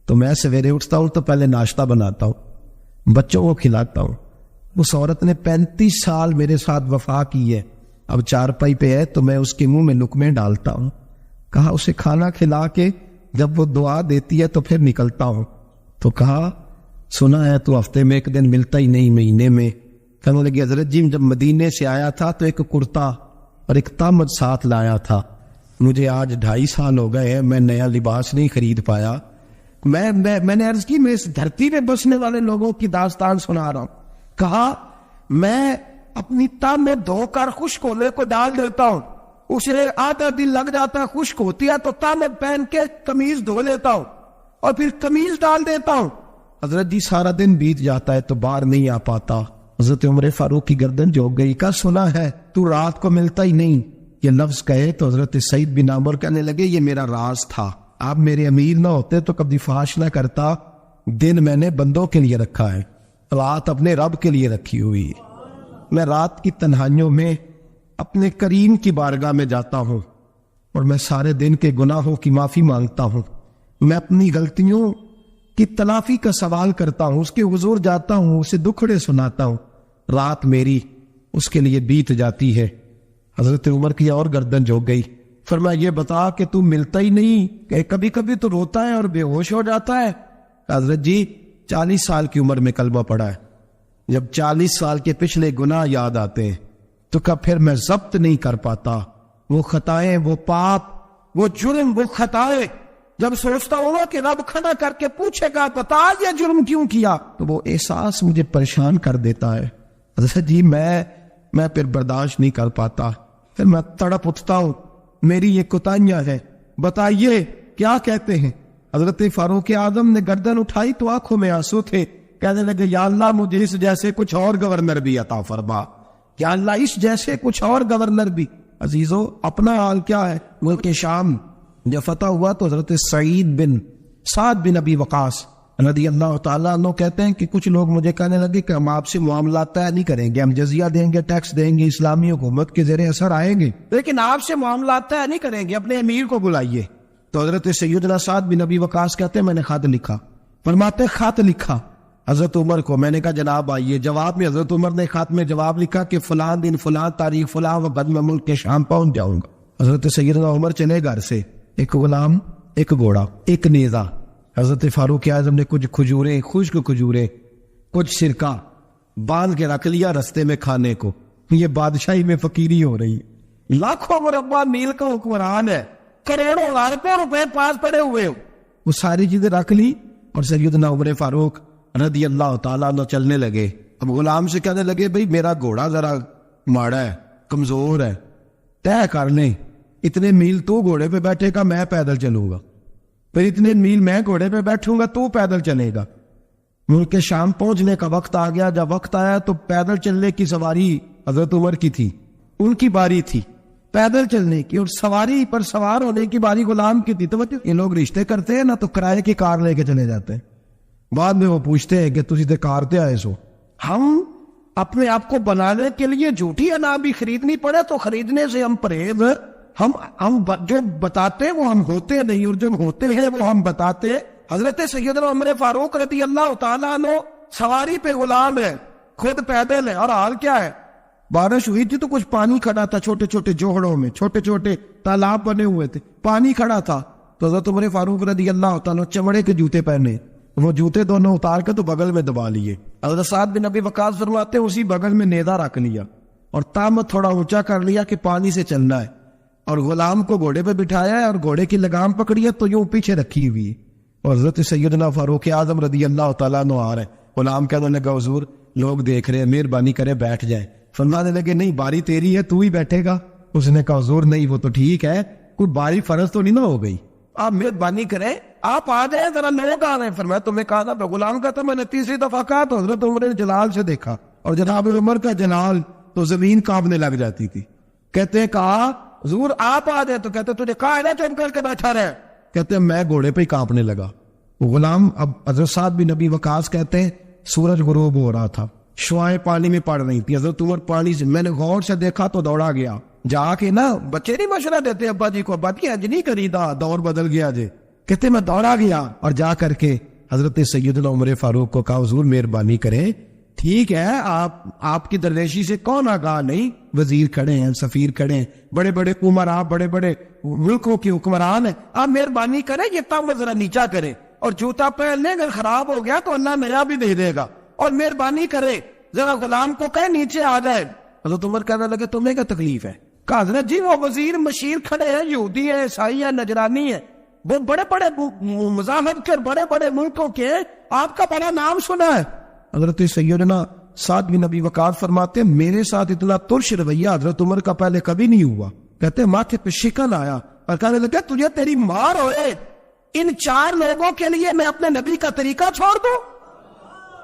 تو میں سویرے اٹھتا ہوں تو پہلے ناشتہ بناتا ہوں، بچوں کو کھلاتا ہوں۔ اس عورت نے 35 سال میرے ساتھ وفا کی ہے، اب چارپائی پہ ہے تو میں اس کے منہ میں لقمے ڈالتا ہوں۔ کہا اسے کھانا کھلا کے جب وہ دعا دیتی ہے تو پھر نکلتا ہوں۔ تو کہا سنا ہے تو ہفتے میں ایک دن ملتا ہی نہیں، مہینے میں۔ کہنے لگی حضرت جی جب مدینے سے آیا تھا تو ایک کرتا اور ایک تامد ساتھ لایا تھا، مجھے آج 2.5 سال ہو گئے ہیں، میں نیا لباس نہیں خرید پایا۔ میں نے عرض کی میں اس دھرتی پہ بسنے والے لوگوں کی داستان سنا رہا ہوں۔ کہا میں اپنی تامد دھو کر خشک ہونے کو ڈال دیتا ہوں، اسے آدھا دن لگ جاتا ہے، خشک ہوتی ہے تو تامد پہن کے قمیض دھو لیتا ہوں اور پھر قمیض ڈال دیتا ہوں۔ حضرت جی سارا دن بیت جاتا ہے تو باہر نہیں آ پاتا۔ حضرت عمر فاروق کی گردن جھک گئی، کا سنا ہے تو رات کو ملتا ہی نہیں، یہ لفظ کہے تو حضرت سعید بن عامر کہنے لگے یہ میرا راز تھا، آپ میرے امیر نہ ہوتے تو کبھی فحش نہ کرتا، دن میں نے بندوں کے لیے رکھا ہے، رات اپنے رب کے لیے رکھی ہوئی ہے۔ میں رات کی تنہائیوں میں اپنے کریم کی بارگاہ میں جاتا ہوں اور میں سارے دن کے گناہوں کی معافی مانگتا ہوں، میں اپنی غلطیوں کی تلافی کا سوال کرتا ہوں، اس کے حضور جاتا ہوں، اسے دکھڑے سناتا ہوں، رات میری اس کے لیے بیت جاتی ہے۔ حضرت عمر کی اور گردن جھک گئی، فرمایا یہ بتا کہ تو ملتا ہی نہیں، کہ کبھی کبھی تو روتا ہے اور بے ہوش ہو جاتا ہے۔ حضرت جی 40 سال کی عمر میں کلمہ پڑھا ہے، جب 40 سال کے پچھلے گناہ یاد آتے ہیں تو کب پھر میں ضبط نہیں کر پاتا، وہ خطائیں، وہ پاپ، وہ جرم، وہ خطائیں جب سوچتا ہوں کہ رب کھڑا کر کے پوچھے گا بتا یہ جرم کیوں کیا، تو وہ احساس مجھے پریشان کر دیتا ہے۔ حضرت جی میں پھر برداشت نہیں کر پاتا، پھر میں تڑپ اٹھتا ہوں، میری یہ کوتاہیاں ہے، بتائیے کیا کہتے ہیں۔ حضرت فاروق اعظم نے گردن اٹھائی تو آنکھوں میں آنسو تھے، کہنے لگے یا اللہ مجھے اس جیسے کچھ اور گورنر بھی عطا فرما، یا اللہ اس جیسے کچھ اور گورنر بھی۔ عزیزو اپنا حال کیا ہے؟ ملک شام جب فتح ہوا تو حضرت سعد بن ابی وقاص رضی اللہ تعالیٰ عنہ کہتے ہیں کہ کچھ لوگ مجھے کہنے لگے کہ ہم آپ سے معاملات طے نہیں کریں گے، ہم جزیہ دیں گے، ٹیکس دیں گے، اسلامی حکومت کے زیر اثر آئیں گے، لیکن آپ سے معاملات طے نہیں کریں گے، اپنے امیر کو بلائیے۔ تو حضرت سیدنا سعد بن ابی وقاص کہتے ہیں میں نے خط لکھا، فرماتے خط لکھا، حضرت عمر کو. میں نے کہا جناب آئیے. جواب میں حضرت عمر نے خط میں جواب لکھا کہ فلاں دن فلاں تاریخ فلاں وقت میں ملک کے شام پہنچ جاؤں گا. حضرت سیدنا عمر چلے گھر سے, ایک غلام, ایک گھوڑا, ایک نیزہ. حضرت فاروق اعظم نے کچھ کھجوریں, خشک کھجوریں, کچھ سرکہ باندھ کے رکھ لیا رستے میں کھانے کو. یہ بادشاہی میں فقیری ہو رہی ہے. لاکھوں مربع میل کا حکمران ہے, کروڑوں اربوں روپے پاس پڑے ہوئے ہو. وہ ساری چیزیں رکھ لی اور سیدنا عمر فاروق رضی اللہ تعالیٰ عنہ چلنے لگے. اب غلام سے کہنے لگے بھئی میرا گھوڑا ذرا ماڑا ہے, کمزور ہے, طے کر لیں اتنے میل تو گھوڑے پہ بیٹھے گا, میں پیدل چلوں گا, پھر اتنے میل میں گھوڑے پہ بیٹھوں گا, تو پیدل چلے گا. ملک شام پہنچنے کا وقت آ گیا. جب وقت آیا تو پیدل چلنے کی سواری حضرت عمر کی تھی, ان کی باری تھی پیدل چلنے کی, اور سواری پر سوار ہونے کی باری غلام کی تھی. تو یہ لوگ رشتے کرتے ہیں نا تو کرائے کی کار لے کے چلے جاتے ہیں. بعد میں وہ پوچھتے ہیں کہ تجھے کار تے آئے سو. ہم اپنے آپ کو بنانے کے لیے جھوٹی انا بھی خریدنی پڑے تو خریدنے سے ہم پرہیز. ہم جو بتاتے ہیں وہ ہم ہوتے نہیں, اور جو ہوتے ہیں وہ ہم بتاتے ہیں. حضرت سیدنا عمر فاروق رضی اللہ تعالیٰ عنہ سواری پہ غلام ہے, خود پیدل ہے, اور حال کیا ہے, بارش ہوئی تھی تو کچھ پانی کھڑا تھا چھوٹے چھوٹے جوہڑوں میں, چھوٹے چھوٹے تالاب بنے ہوئے تھے, پانی کھڑا تھا. تو حضرت عمر فاروق رضی اللہ تعالیٰ چمڑے کے جوتے پہنے, وہ جوتے دونوں اتار کے تو بغل میں دبا لیے. حضرت سعد بن ابی وقاص فرماتے ہیں اسی بغل میں نیزہ رکھ لیا اور تامت تھوڑا اونچا کر لیا کہ پانی سے چلنا ہے, اور غلام کو گھوڑے پہ بٹھایا ہے اور گھوڑے کی لگام پکڑی ہے تو یوں پیچھے رکھی ہوئی ہے. اور حضرت سیدنا فاروق اعظم رضی اللہ تعالیٰ عنہ آ رہے ہیں. غلام کہنے لگا حضور لوگ دیکھ رہے ہیں, مہربانی کرے بیٹھ جائیں. فرمانے لگے نہیں باری تیری ہے, تو ہی بیٹھے گا. اس نے کہا حضور نہیں وہ تو ٹھیک ہے, کوئی باری فرض تو نہیں نہ ہو گئی, آپ مہربانی کریں آپ آ جائیں, ذرا لوگ آ رہے ہیں. فرمایا تمہیں کہا تھا. غلام کا تھا میں نے تیسری دفعہ کہا تو حضرت عمر نے جلال سے دیکھا, اور جناب عمر کا جلال تو زمین کانپنے لگ جاتی تھی. کہتے ہیں کہا حضور آپ آ جائیں, تو کہتے تجھے کہا ہے نا چپ کر کے بیٹھا رہے. کہتے ہیں میں گھوڑے پہ ہی کانپنے لگا. غلام اب حضرت سعد بن نبی وقاص کہتے ہیں سورج غروب ہو رہا تھا, شعائیں پانی میں پڑ رہی تھی. حضرت عمر پانی سے, میں نے غور سے دیکھا تو دوڑا گیا. جا کے نا بچے نہیں مشورہ دیتے ابا جی کو, ابا جی آج نہیں خریدا, دور بدل گیا جی. کہتے میں دوڑا گیا اور جا کر کے حضرت سیدنا عمر فاروق کو کہا حضور مہربانی کریں, ٹھیک ہے آپ کی درویشی سے کون آگاہ نہیں, وزیر کھڑے ہیں, سفیر کھڑے ہیں, بڑے بڑے عمراء, بڑے بڑے ملکوں کے حکمران ہیں, آپ مہربانی کریں یہ تام ذرا نیچا کریں, اور جوتا پہن لیں, اگر خراب ہو گیا تو اللہ نیا بھی دے دے گا, اور مہربانی کرے ذرا غلام کو کہے نیچے آ جائے. حضرت عمر کہنے لگے تمہیں کیا تکلیف ہے؟ کہا حضرت جی وہ وزیر مشیر کھڑے ہیں, یہودی ہے, عیسائی ہے, نجرانی ہے, وہ بڑے بڑے مذاہب کے بڑے بڑے ملکوں کے, آپ کا بڑا نام سنا ہے. حضرت سیدنا سعد بن نبی وقاص فرماتے ہیں میرے ساتھ اتنا ترش رویہ حضرت عمر کا پہلے کبھی نہیں ہوا. کہتے ماتھے پہ شکن آیا اور کہنے لگا تجھے تیری مار ہوئے, ان 4 لوگوں کے لیے میں اپنے نبی کا طریقہ چھوڑ دوں,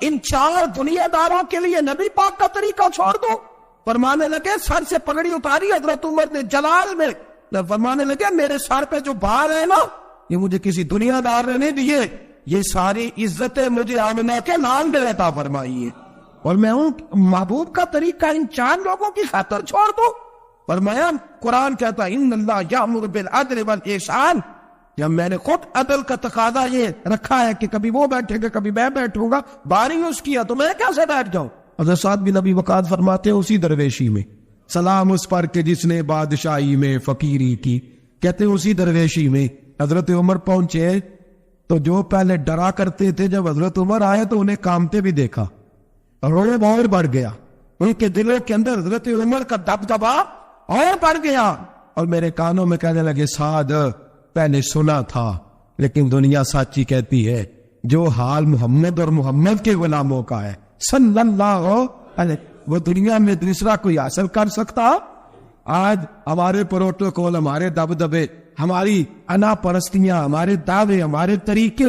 ان 4 دنیا داروں کے لیے نبی پاک کا طریقہ چھوڑ دوں. فرمانے لگے سر سے پگڑی اتاری حضرت عمر نے جلال میں, فرمانے لگے میرے سر پہ جو بار ہے نا یہ مجھے کسی دنیا دار نے نہیں دیے, یہ ساری عزتیں مجھے آمنہ کے نام دے عطا فرمائی ہے, اور میں ہوں محبوب کا طریقہ ان 4 لوگوں کی خاطر چھوڑ دوں. فرمایا قرآن کہتا ان اللہ یامر بالعدل والاحسان, جب میں نے خود عدل کا تقاضا یہ رکھا ہے کہ کبھی وہ بیٹھے گا کبھی میں بیٹھوں گا, باری اس کیا تو میں کیسے بیٹھ جاؤں. حضرت سعد بن نبی وقاص فرماتے ہیں اسی درویشی میں سلام اس پر کہ جس نے بادشاہی میں فقیری کی. کہتے ہیں اسی درویشی میں حضرت عمر پہنچے تو جو پہلے ڈرا کرتے تھے جب حضرت عمر آئے تو انہیں کامتے بھی دیکھا, رونے اور بڑھ گیا, ان کے دلوں کے اندر حضرت عمر کا دبدبا اور بڑھ گیا, اور میرے کانوں میں کہنے لگے سعد پہلے سنا تھا لیکن دنیا سچی کہتی ہے, جو حال محمد اور محمد کے غلاموں کا ہے صلی اللہ علیہ وہ دنیا میں دوسرا کوئی حاصل کر سکتا. آج ہمارے پروٹوکول, ہمارے دبدبے, ہماری انا پرستیاں, ہمارے دعوے, ہمارے طریقے,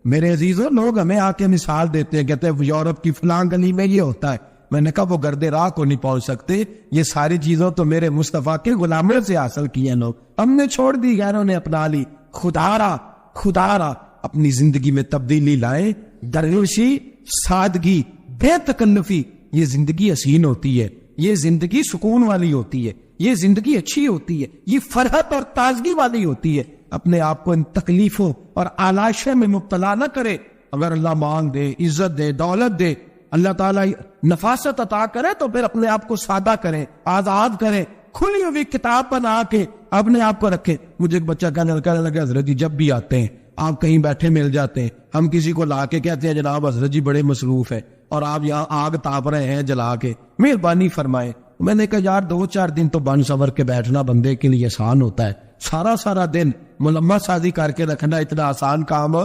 میرے عزیزوں لوگ ہمیں آ کے مثال دیتے ہیں, کہتے ہیں یورپ کی فلاں گلی میں یہ ہوتا ہے. میں نے کہا وہ گردے راہ کو نہیں پہنچ سکتے, یہ ساری چیزوں تو میرے مصطفیٰ کے غلاموں سے حاصل کی ہیں لوگ, ہم نے چھوڑ دی, غیروں نے اپنا لی. خدا را اپنی زندگی میں تبدیلی لائیں, درویشی, سادگی, بے تکلفی, یہ زندگی حسین ہوتی ہے, یہ زندگی سکون والی ہوتی ہے, یہ زندگی اچھی ہوتی ہے, یہ فرحت اور تازگی والی ہوتی ہے. اپنے آپ کو ان تکلیفوں اور آلائشوں میں مبتلا نہ کرے. اگر اللہ مال دے، عزت دے، دولت دے، اللہ تعالیٰ نفاست عطا کرے تو پھر اپنے آپ کو سادہ کریں، آزاد کریں، کھلی ہوئی کتاب بنا کے اپنے آپ کو رکھیں. مجھے ایک بچہ کہنے لگا حضرت جی جب بھی آتے ہیں آپ کہیں بیٹھے مل جاتے ہیں، ہم کسی کو لا کے کہتے ہیں جناب حضرت جی بڑے مصروف ہیں اور آپ یہاں آگ تاپ رہے ہیں جلا کے، مہربانی فرمائیں. میں نے کہا یار 2-4 دن تو بن سور کے بیٹھنا بندے کے لیے آسان ہوتا ہے، سارا دن ملمہ سازی کر کے رکھنا اتنا آسان کام ہو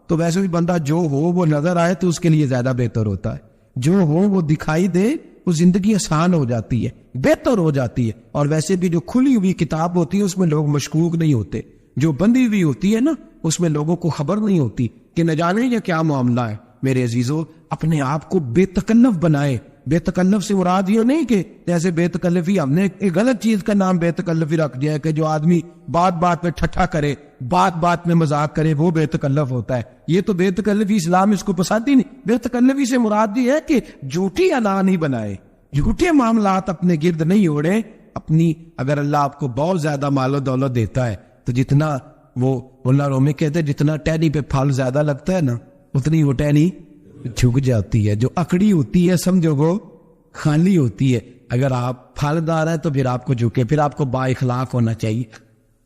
تو ویسے بھی بندہ جو ہو وہ نظر آئے تو اس کے لیے زیادہ بہتر ہوتا ہے، جو ہو وہ دکھائی دے، وہ زندگی آسان ہو جاتی ہے، بہتر ہو جاتی ہے. اور ویسے بھی جو کھلی ہوئی کتاب ہوتی ہے اس میں لوگ مشکوک نہیں ہوتے، جو بندی ہوئی ہوتی ہے نا اس میں لوگوں کو خبر نہیں ہوتی کہ نہ جانے یہ کیا معاملہ ہے. میرے عزیزو اپنے آپ کو بے تکلف بنائے. بے تکلف سے مراد یہ نہیں کہ جیسے بے تکلفی ہم نے ایک غلط چیز کا نام بے تکلفی رکھ دیا ہے کہ جو آدمی بات پہ ٹھٹھا کرے، بات میں مذاق کرے، وہ بے تکلف ہوتا ہے. یہ تو بے تکلفی اسلام اس کو پسند ہی نہیں. بے تکلفی سے مراد یہ ہے کہ جھوٹی انا نہیں بنائے، جھوٹے معاملات اپنے گرد نہیں اوڑے. اپنی اگر اللہ آپ کو بہت زیادہ مال و دولت دیتا ہے تو جتنا وہ مولانا رومی کہتے ہیں جتنا ٹہنی پہ پھل زیادہ لگتا ہے نا اتنی وہ ٹہنی جھک جاتی ہے. جو اکڑی ہوتی ہے سمجھو وہ خالی ہوتی ہے. اگر آپ پھلدار ہیں تو پھر آپ کو جھکے، پھر آپ کو با اخلاق ہونا چاہیے،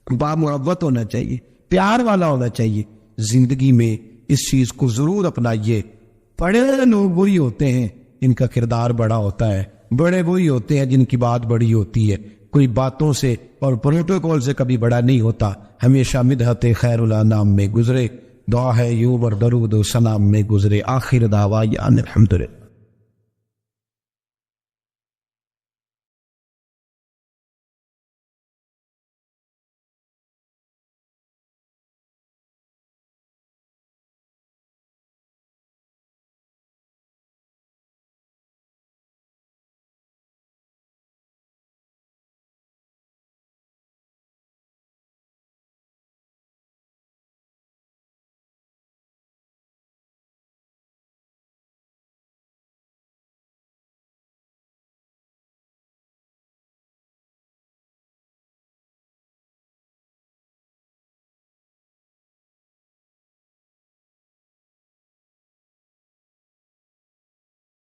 با محبت ہونا چاہیے، پیار والا ہونا چاہیے. زندگی میں اس چیز کو ضرور اپنائیے. بڑے لوگ وہی ہوتے ہیں جن کا کردار بڑا ہوتا ہے، بڑے وہی ہوتے ہیں جن کی بات بڑی ہوتی ہے. کوئی باتوں سے اور پروٹوکول سے کبھی بڑا نہیں ہوتا. ہمیشہ مدحت خیر الانام میں گزرے، دعا ہے یوں اور درود و سلام میں گزرے. آخر دعویٰ الحمدللہ.